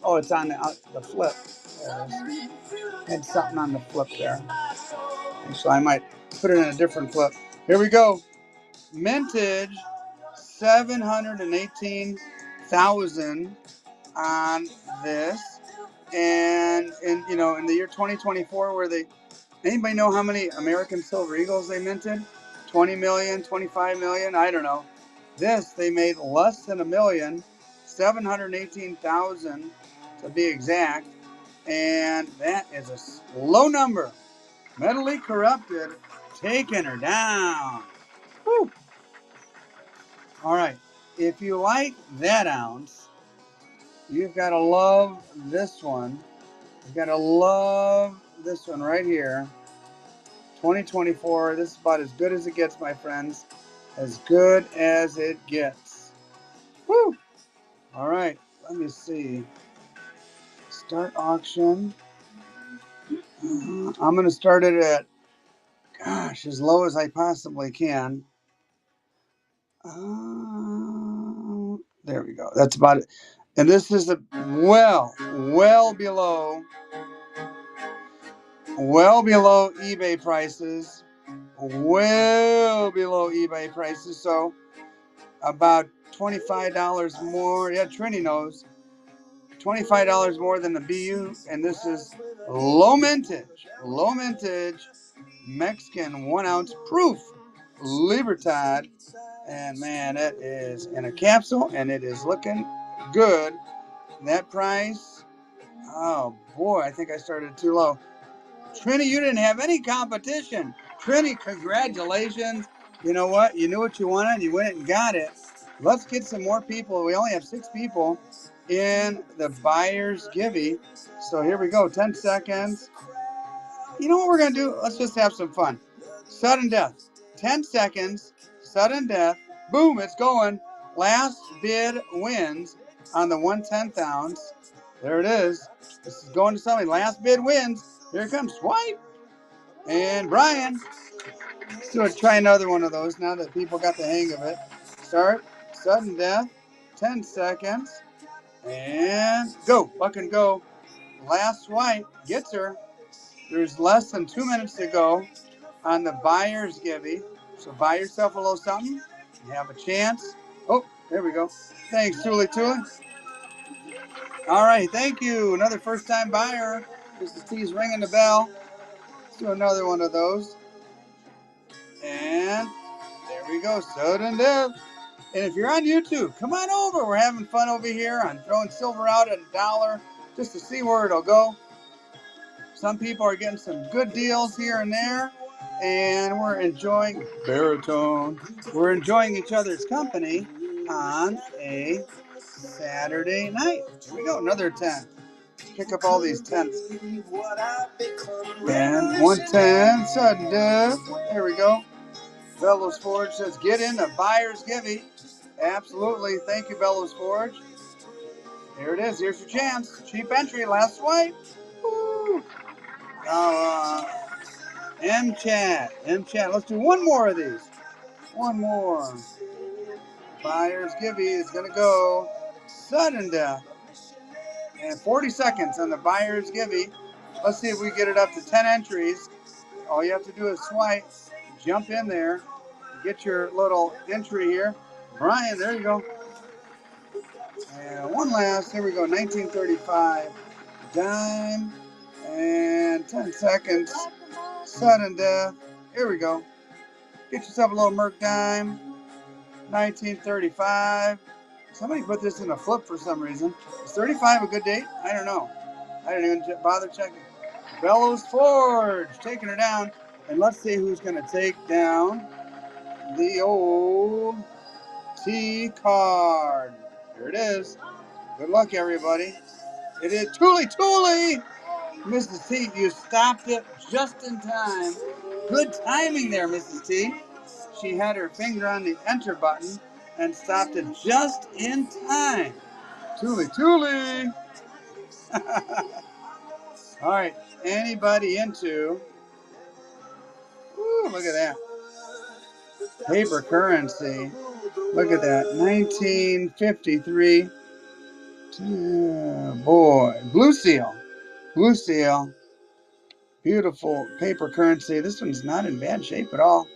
A: Oh, it's on the flip. There it is. Had something on the flip there. Actually, I might put it in a different flip. Here we go. Mintage 718,000 on this. And in the year 2024, anybody know how many American Silver Eagles they minted? 20 million, 25 million, I don't know. This they made less than a million, 718,000 to be exact, and that is a low number. Mentally corrupted, taking her down. Woo. All right, if you like that ounce, you've got to love this one. You've got to love this one right here. 2024, this is about as good as it gets, my friends. As good as it gets. Woo! All right, let me see. Start auction. I'm going to start it at, gosh, as low as I possibly can. There we go. That's about it. And this is well below eBay prices. Well below eBay prices. So about $25 more. Yeah, Trini knows. $25 more than the BU. And this is low mintage. Mexican 1 ounce proof Libertad. And man, it is in a capsule and it is looking good. That price, oh boy, I think I started too low. Trini, you didn't have any competition. Trini, congratulations. You know what? You knew what you wanted. You went and got it. Let's get some more people. We only have 6 people in the buyer's givey. So here we go. 10 seconds. You know what we're going to do? Let's just have some fun. Sudden death. 10 seconds. Sudden death. Boom, it's going. Last bid wins on the 1/10 ounce. There it is. This is going to somebody. Last bid wins. Here it comes. Swipe. And Brian. Let's try another one of those now that people got the hang of it. Start. Sudden death. 10 seconds. And go. Fucking go. Last swipe. Gets her. There's less than 2 minutes to go on the buyer's givey. So buy yourself a little something. You have a chance. Oh, there we go. Thanks, Tuli. All right, thank you. Another first-time buyer. Mrs. T's ringing the bell. Let's do another one of those. And there we go. Sudden death. And if you're on YouTube, come on over. We're having fun over here. I'm throwing silver out at $1 just to see where it'll go. Some people are getting some good deals here and there. And we're enjoying baritone. We're enjoying each other's company on a Saturday night. Here we go, another 10. Pick up all these 10s. And 110, sudden death. There we go. Bellows Forge says, get in the buyer's givey. Absolutely. Thank you, Bellows Forge. Here it is. Here's your chance. Cheap entry. Last swipe. Woo. Now, M-Chat. Let's do one more of these. One more. Buyer's givey is going to go sudden death. And 40 seconds on the buyer's givey. Let's see if we get it up to 10 entries. All you have to do is swipe, jump in there, get your little entry here. Brian, there you go. And one last, here we go, 1935. Dime. And 10 seconds. Sudden death. Here we go. Get yourself a little Merc dime. 1935. Somebody put this in a flip for some reason. Is 35 a good date? I don't know. I didn't even bother checking. Bellows Forge taking her down. And let's see who's going to take down the old T card. Here it is. Good luck, everybody. It is Tuli! Mrs. T, you stopped it just in time. Good timing there, Mrs. T. She had her finger on the enter button and stopped it just in time. Tuli! All right, anybody into... Ooh, look at that. Paper currency. Look at that. 1953. Boy. Blue seal. Beautiful paper currency. This one's not in bad shape at all.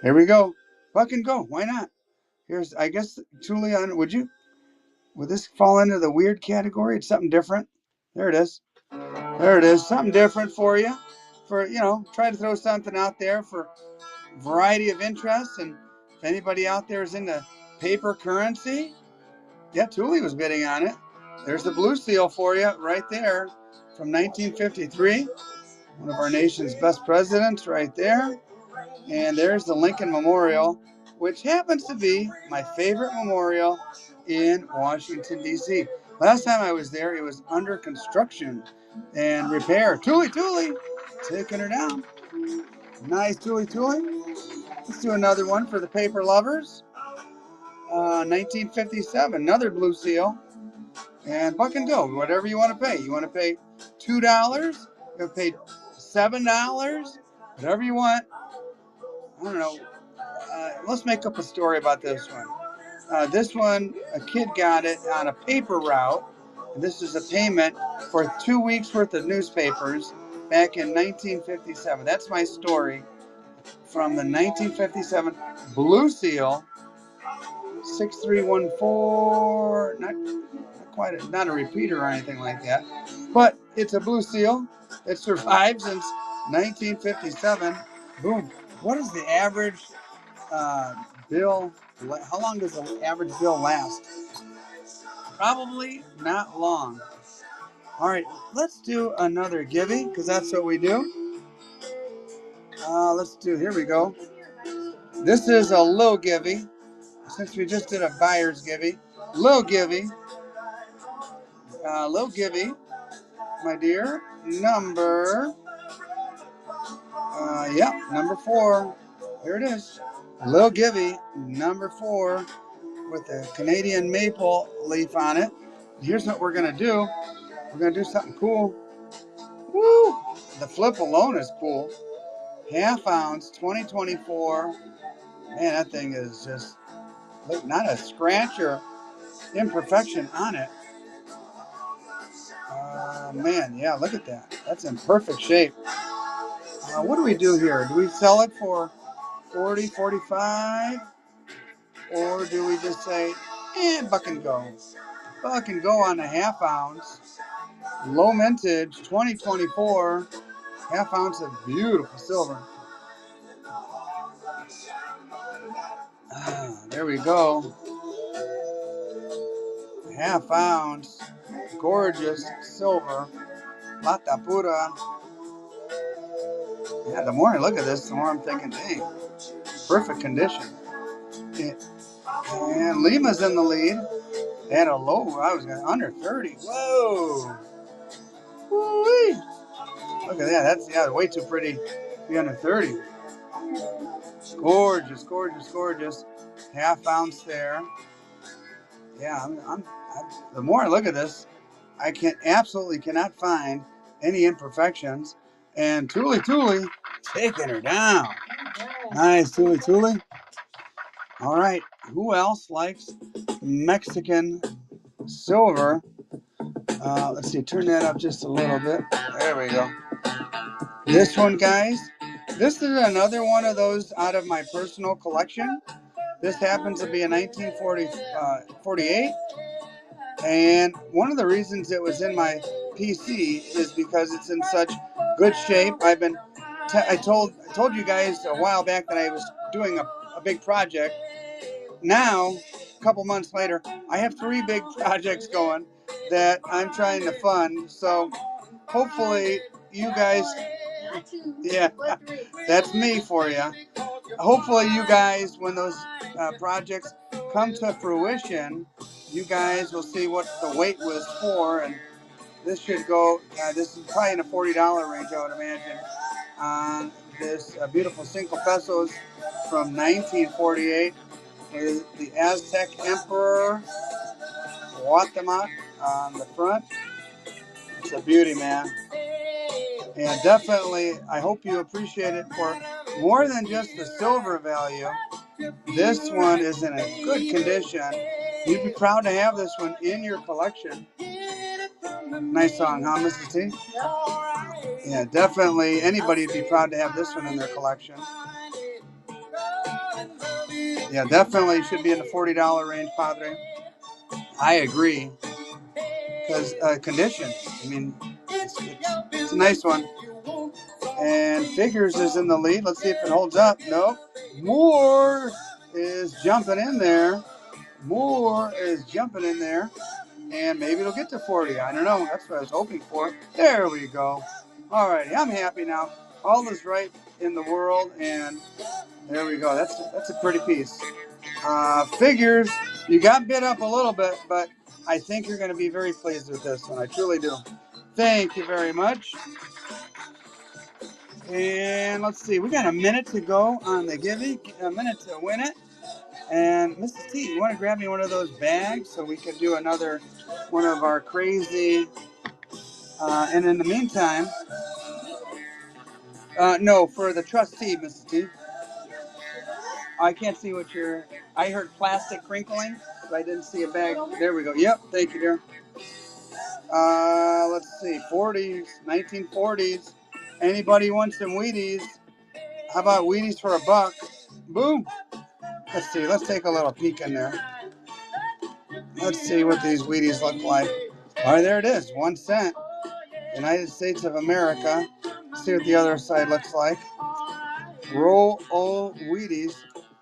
A: Here we go. Buck and go. Why not? Here's, I guess, Julian, would this fall into the weird category? It's something different. There it is. Something different for you. Try to throw something out there for variety of interests. And if anybody out there is into paper currency, yeah, Thule was bidding on it. There's the blue seal for you right there from 1953. One of our nation's best presidents right there. And there's the Lincoln Memorial, which happens to be my favorite memorial in Washington, D.C. Last time I was there, it was under construction and repair. Thule, taking her down. Nice, Thule. Let's do another one for the paper lovers. 1957, another blue seal. And buck and go, whatever you want to pay. You want to pay $2? You want to pay $7? Whatever you want. I don't know. Let's make up a story about this one. This one, a kid got it on a paper route. And this is a payment for 2 weeks worth of newspapers back in 1957. That's my story from the 1957 Blue Seal 6314. Not a repeater or anything like that, but it's a Blue Seal. It survived since 1957. Boom. What is the average bill? How long does the average bill last? Probably not long. All right, let's do another givey because that's what we do. Here we go. This is a low givey since we just did a buyer's givey. Low givey, my dear. Number 4. Here it is. Low givey, number 4, with the Canadian maple leaf on it. Here's what we're going to do. We're going to do something cool. Woo! The flip alone is cool. Half ounce, 2024. Man, that thing is just not a scratch or imperfection on it. Man, yeah, look at that. That's in perfect shape. What do we do here? Do we sell it for 40, 45? Or do we just say, buck and go? Buck and go on a half ounce. Low mintage, 2024. Half ounce of beautiful silver. There we go. Half ounce. Gorgeous silver. Plata pura. Yeah, the more I look at this, the more I'm thinking, dang, perfect condition. And Lima's in the lead. And a low, under 30. Whoa. Woo-wee. Look at that. That's way too pretty to be under 30. Gorgeous. Half ounce there. Yeah, the more I look at this, I absolutely cannot find any imperfections. And Thule taking her down. Nice, Thule. All right, who else likes Mexican silver? Let's see, turn that up just a little bit. There we go. This one, guys. This is another one of those out of my personal collection. This happens to be a 1948. And one of the reasons it was in my PC is because it's in such good shape. I told you guys a while back that I was doing a big project. Now, couple months later, I have 3 big projects going that I'm trying to fund. So hopefully you guys, yeah, that's me for you. Hopefully you guys, when those projects come to fruition, you guys will see what the wait was for, and this should go, this is probably in a $40 range, I would imagine, on this beautiful Cinco Pesos from 1948 with the Aztec Emperor Guatemala on the front. It's a beauty, man. And definitely, I hope you appreciate it for more than just the silver value. This one is in a good condition. You'd be proud to have this one in your collection. Nice song, huh, Mrs. T? Yeah, definitely. Anybody would be proud to have this one in their collection. Yeah, definitely should be in the $40 range, Padre. I agree. Because condition, I mean, it's a nice one. And Figures is in the lead. Let's see if it holds up. Nope. Moore is jumping in there. And maybe it'll get to 40. I don't know. That's what I was hoping for. There we go. All righty. I'm happy now. All is right in the world. And there we go. That's a pretty piece. Figures, you got bid up a little bit, but I think you're going to be very pleased with this one. I truly do. Thank you very much. And let's see. We got a minute to go on the giving. A minute to win it. And Mrs. T, you want to grab me one of those bags so we can do another one of our crazy. And in the meantime, no, for the trustee, Mrs. T. I can't see what you're. I heard plastic crinkling, but I didn't see a bag. There we go. Yep, thank you, dear. Let's see, 40s, 1940s. Anybody want some Wheaties? How about Wheaties for $1? Boom. Let's see. Let's take a little peek in there. Let's see what these Wheaties look like. All right, there it is. 1 cent. United States of America. Let's see what the other side looks like. Roll o Wheaties.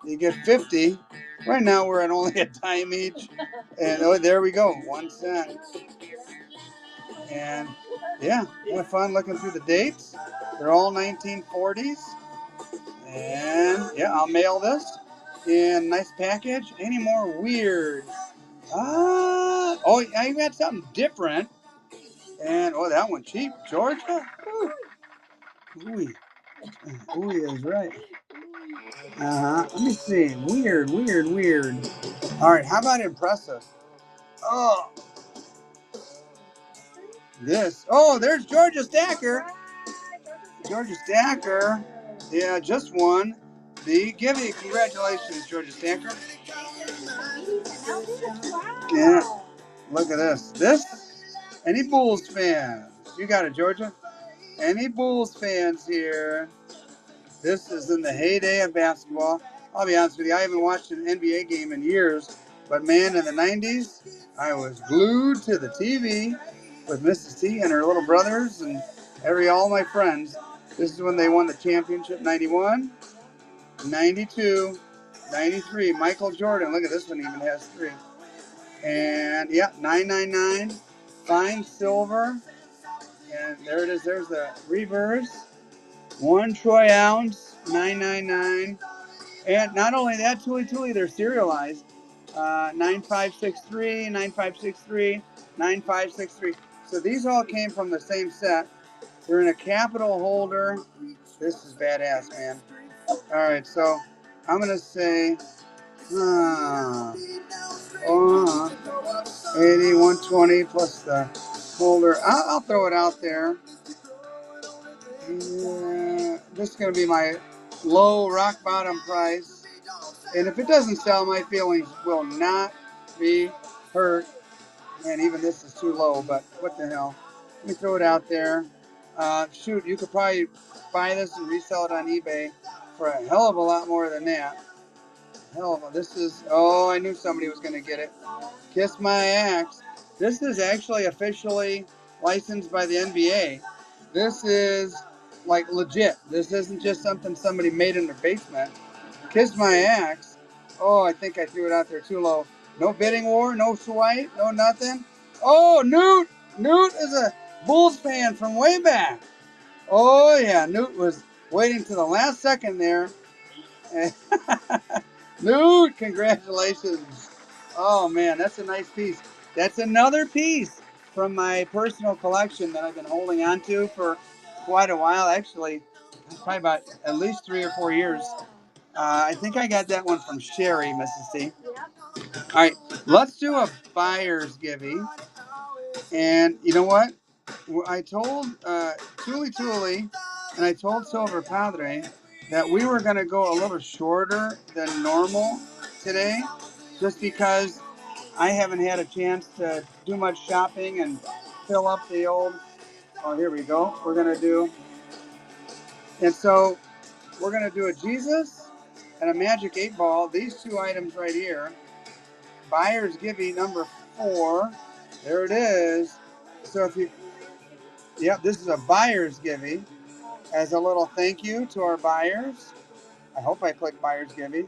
A: You get 50. Right now we're at only a dime each. And oh, there we go. 1 cent. And yeah, have fun looking through the dates. They're all 1940s. And yeah, I'll mail this in nice package. Any more weird? Oh, I got something different. And oh, that one cheap, Georgia. Ooh, ooh is right. Let me see. Weird. All right, how about impressive? Oh, this. Oh, there's Georgia Stacker. Georgia Stacker. Yeah, just won the Givey. Congratulations, Georgia Stacker. Yeah, look at this. Any Bulls fans? You got it, Georgia. Any Bulls fans here? This is in the heyday of basketball. I'll be honest with you, I haven't watched an NBA game in years, but man, in the 90s, I was glued to the TV with Mrs. T and her little brothers and all my friends. This is when they won the championship, 91, 92, 93. Michael Jordan, look at this one, even has 3. And yeah, 999, fine silver. And there it is, there's the reverse. 1 troy ounce, 999. And not only that, Tuli, they're serialized. 9563, 9563, 9563. So these all came from the same set. They're in a capital holder. This is badass, man. All right, so I'm going to say 80, 120 plus the holder. I'll throw it out there. Yeah, this is going to be my low rock bottom price. And if it doesn't sell, my feelings will not be hurt. And even this is too low, but what the hell. Let me throw it out there. Shoot, you could probably buy this and resell it on eBay for a hell of a lot more than that. This is, oh, I knew somebody was going to get it. Kiss my axe. This is actually officially licensed by the NBA. This is like legit. This isn't just something somebody made in their basement. Kiss my axe. Oh, I think I threw it out there too low. No bidding war, no swipe, no nothing. Oh, Newt! Newt is a Bulls fan from way back. Oh, yeah, Newt was waiting to the last second there. Newt, congratulations. Oh, man, that's a nice piece. That's another piece from my personal collection that I've been holding on to for quite a while. Actually, probably about at least 3 or 4 years. I think I got that one from Sherry, Mrs. T. All right, let's do a buyer's giving. And you know what? I told Tuli and I told Silver Padre that we were going to go a little shorter than normal today just because I haven't had a chance to do much shopping and fill up the old. Oh, here we go. We're going to do. And so we're going to do a Jesus and a Magic 8 Ball. These two items right here. Buyer's Giving number 4. There it is. So if you, yep, this is a buyer's giving as a little thank you to our buyers. I hope I click buyer's giving.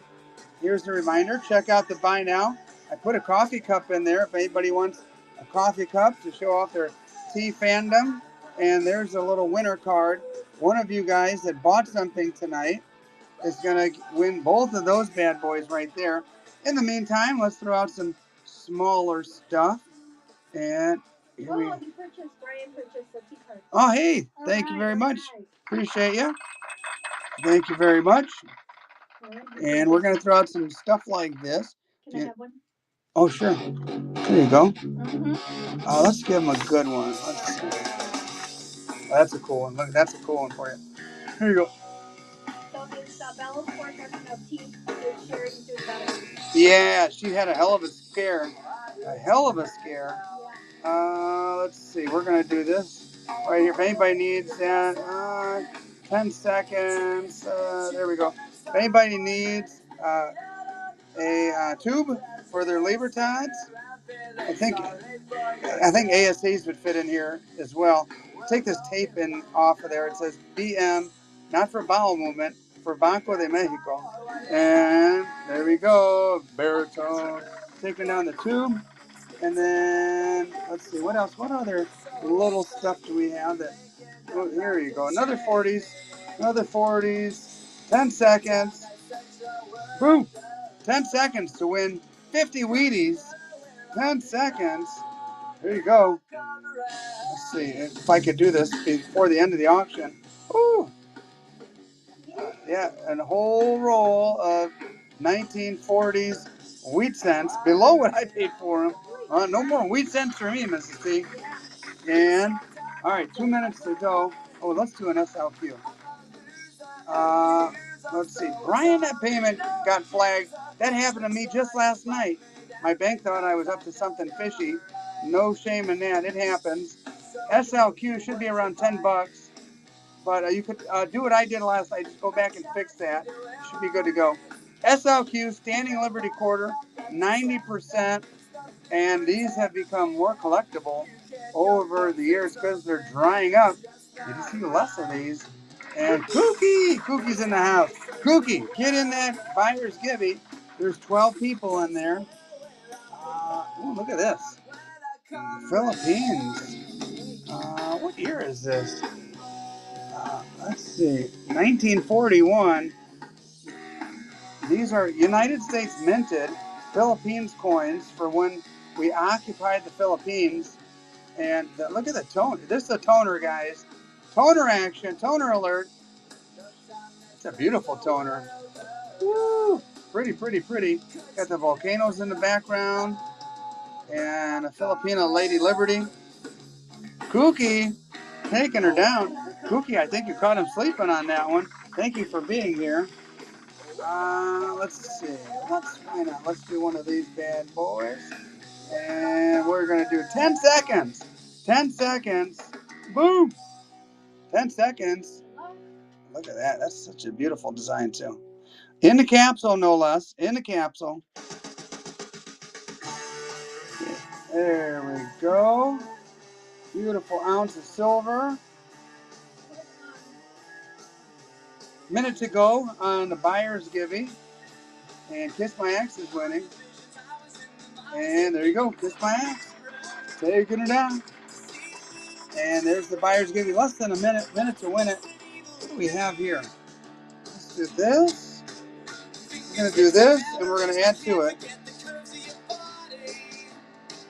A: Here's the reminder. Check out the buy now. I put a coffee cup in there if anybody wants a coffee cup to show off their tea fandom. And there's a little winner card. One of you guys that bought something tonight is going to win both of those bad boys right there. In the meantime, let's throw out some smaller stuff. And here we go.
B: Brian purchased a tea card.
A: Oh, hey, thank you very much. Appreciate you. Thank you very much. And we're going to throw out some stuff like this.
B: Can I have one?
A: Oh, sure. There you go. Let's give them a good one. Let's see. That's a cool one. Look, that's a cool one for you. Here you go.
B: So is Bella's forecasting of tea? Is Sherry doing better?
A: Yeah, she had a hell of a scare. A hell of a scare. Let's see. We're going to do this right here. If anybody needs that, 10 seconds. There we go. If anybody needs a tube for their Libertads, I think ASAs would fit in here as well. Take this tape in off of there. It says BM, not for bowel movement, for Banco de Mexico. And there we go, baritone. Taking down the tube. And then, let's see, what else? What other little stuff do we have that, oh, here you go. Another 40s, another 40s, 10 seconds. Boom! 10 seconds to win 50 Wheaties. 10 seconds. There you go. Let's see if I could do this before the end of the auction. Ooh. Yeah, and a whole roll of 1940s wheat cents below what I paid for them. No more wheat cents for me, Mrs. T. And, all right, 2 minutes to go. Oh, let's do an SLQ. Let's see. Brian, that payment got flagged. That happened to me just last night. My bank thought I was up to something fishy. No shame in that. It happens. SLQ should be around $10, but you could do what I did last night. Just go back and fix that. You should be good to go. SLQ, Standing Liberty Quarter, 90%, and these have become more collectible over the years because they're drying up. You see less of these. And Kookie's in the house. Kookie, get in that buyer's giving. There's 12 people in there. Ooh, look at this. Philippines. What year is this? Let's see. 1941. These are United States minted Philippines coins for when we occupied the Philippines. And look at the tone. This is a toner, guys. Toner action. Toner alert. It's a beautiful toner. Woo! Pretty, pretty, pretty. Got the volcanoes in the background. And a Filipino Lady Liberty. Kookie, taking her down. Kookie, I think you caught him sleeping on that one. Thank you for being here. Let's see. Why not? Let's do one of these bad boys. And we're going to do 10 seconds. 10 seconds. Boom! 10 seconds. Look at that. That's such a beautiful design, too. In the capsule, no less. In the capsule. There we go. Beautiful ounce of silver. Minute to go on the buyer's giving. And Kiss My Ex is winning. And there you go. Kiss my ass. Taking her down. And there's the buyers. Give you less than a minute to win it. What do we have here? Let's do this. We're going to do this, and we're going to add to it.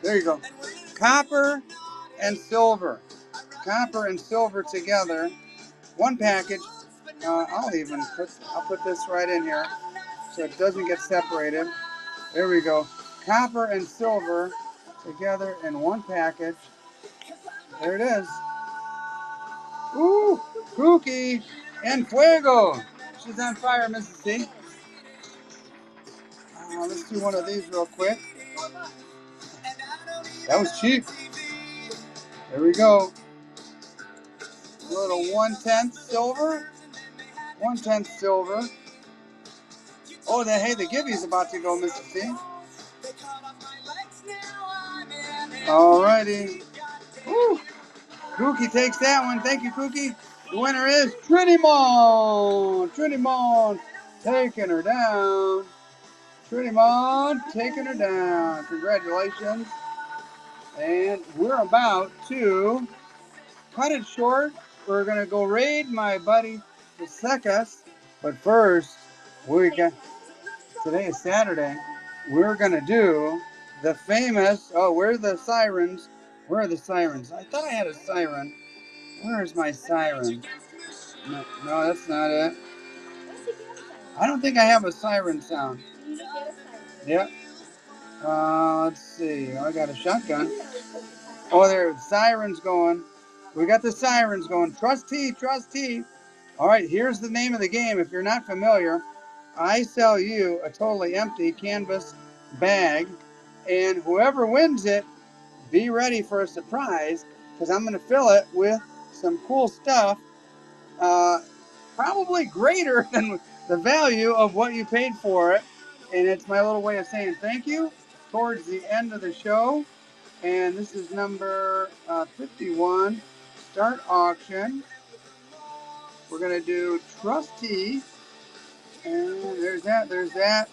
A: There you go. Copper and silver. Copper and silver together. One package. I'll put this right in here so it doesn't get separated. There we go. Copper and silver together in one package. There it is. Ooh, Cookie and Fuego. She's on fire, Mrs. C. Let's do one of these real quick. That was cheap. There we go. A little 1/10 silver. 1/10 silver. Oh, hey, the Gibby's about to go, Mrs. C. Alrighty. Woo. Cookie takes that one. Thank you, Cookie. The winner is Trinimon. Trinimon taking her down. Trinimon taking her down. Congratulations. And we're about to cut it short. We're going to go raid my buddy, the Secas. But first, today is Saturday. We're going to do the famous, where's the sirens? Where are the sirens? I thought I had a siren. Where is my siren? No, that's not it. I don't think I have a siren sound. Yep. Let's see. I got a shotgun. Oh, there's sirens going. We got the sirens going. Trustee, trustee. All right, here's the name of the game. If you're not familiar, I sell you a totally empty canvas bag, and whoever wins it, be ready for a surprise, because I'm going to fill it with some cool stuff, probably greater than the value of what you paid for it. And it's my little way of saying thank you towards the end of the show. And this is number 51, start auction. We're going to do trustee. And there's that.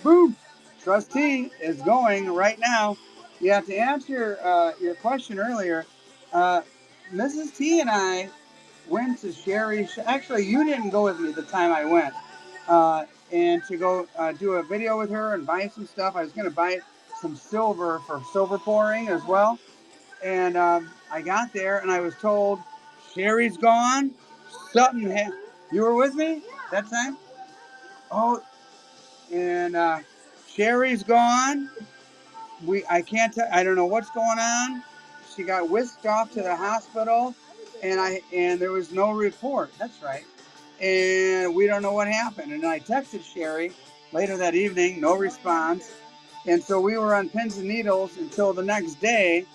A: Boom! Trustee is going right now. Yeah, to answer your question earlier, Mrs. T and I went to Sherry. Actually, you didn't go with me the time I went. And to go do a video with her and buy some stuff. I was going to buy some silver for silver pouring as well. And I got there and I was told, Sherry's gone. You were with me that time? Oh, and Sherry's gone. I can't tell. I don't know what's going on. She got whisked off to the hospital, and there was no report. That's right. And we don't know what happened. And I texted Sherry later that evening, no response. And so we were on pins and needles until the next day.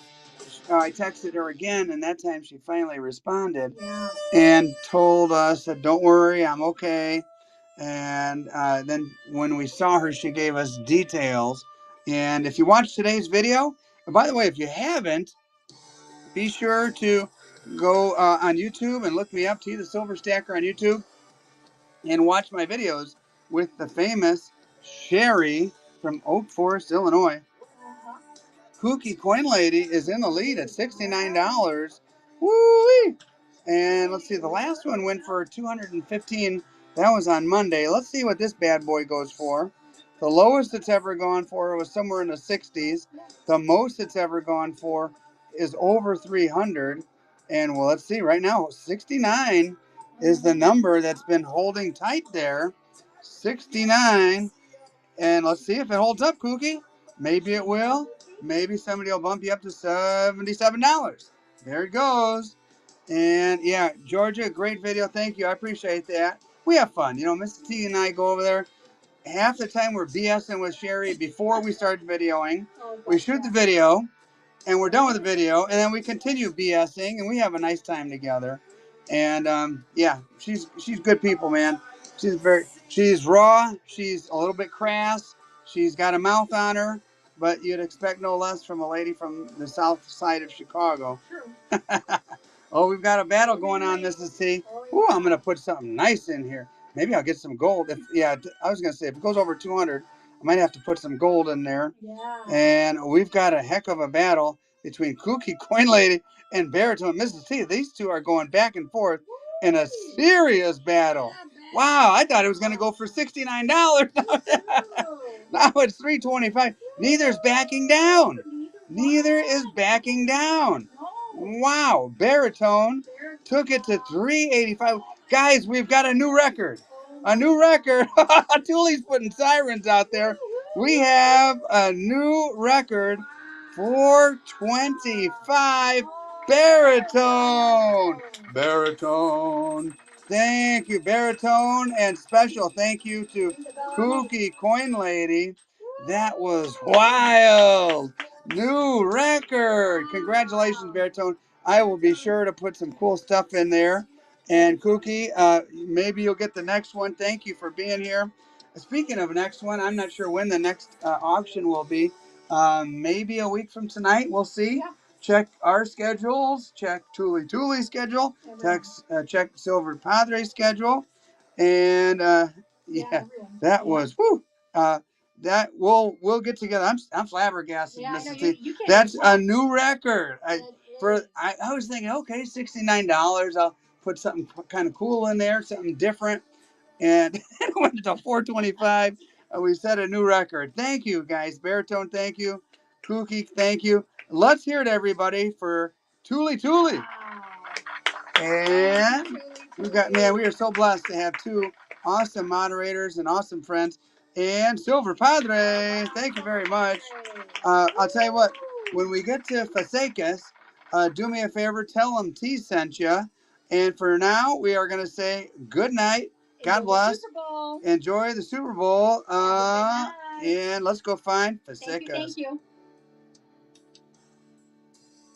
A: I texted her again, and that time she finally responded and told us that don't worry, I'm okay. And then when we saw her, she gave us details. And if you watch today's video, and by the way, if you haven't, be sure to go on YouTube and look me up, T the Silver Stacker on YouTube, and watch my videos with the famous Sherry from Oak Forest, Illinois. Kooky Coin Lady is in the lead at $69. Woo-wee! And let's see, the last one went for $215. That was on Monday. Let's see what this bad boy goes for. The lowest it's ever gone for was somewhere in the 60s. The most it's ever gone for is over 300. And well, let's see, right now, 69 is the number that's been holding tight there. 69. And let's see if it holds up, Kooky. Maybe it will. Maybe somebody will bump you up to $77. There it goes. And yeah, Georgia, great video. Thank you. I appreciate that. We have fun. You know, Mr. T and I go over there. Half the time we're BSing with Sherry before we start videoing. We shoot the video, and we're done with the video, and then we continue BSing, and we have a nice time together. And yeah, she's good people, man. She's raw. She's a little bit crass. She's got a mouth on her, but you'd expect no less from a lady from the south side of Chicago. True. Oh, we've got a battle going on, Mrs. T. Ooh, I'm gonna put something nice in here. Maybe I'll get some gold. I was gonna say if it goes over 200, I'm I might have to put some gold in there.
B: Yeah.
A: And we've got a heck of a battle between Kooky Coin Lady and Baritone. Mrs. T, these two are going back and forth in a serious battle. Wow, I thought it was going to go for $69. Now it's $3.25. Neither's backing down. Neither is backing down. Wow, Baritone took it to $3.85. Guys, we've got a new record. A new record. Tooley's putting sirens out there. We have a new record. 425 Baritone. Baritone. Thank you, Baritone, and special thank you to Kooky Coin Lady. That was wild. New record. Congratulations, Baritone. I will be sure to put some cool stuff in there. And Kooky, maybe you'll get the next one. Thank you for being here. Speaking of next one, I'm not sure when the next auction will be. Maybe a week from tonight. We'll see. Yeah. Check our schedules. Check Tuli's schedule. Check Silver Padre's schedule. And yeah, that was whoo. That we'll get together. I'm flabbergasted, Mrs. T. That's a new record. I was thinking, okay, $69. I'll put something kind of cool in there, something different, and it went to $4.25. We set a new record. Thank you, guys. Baritone, thank you. Kooky, thank you. Let's hear it, everybody, for Tuli. And we are so blessed to have two awesome moderators and awesome friends. And Silver Padre, thank you very much. I'll tell you what, when we get to Facekas, do me a favor, tell them T sent you. And for now, we are going to say good night. God bless. Enjoy the Super Bowl. And let's go find Facekas. Thank you.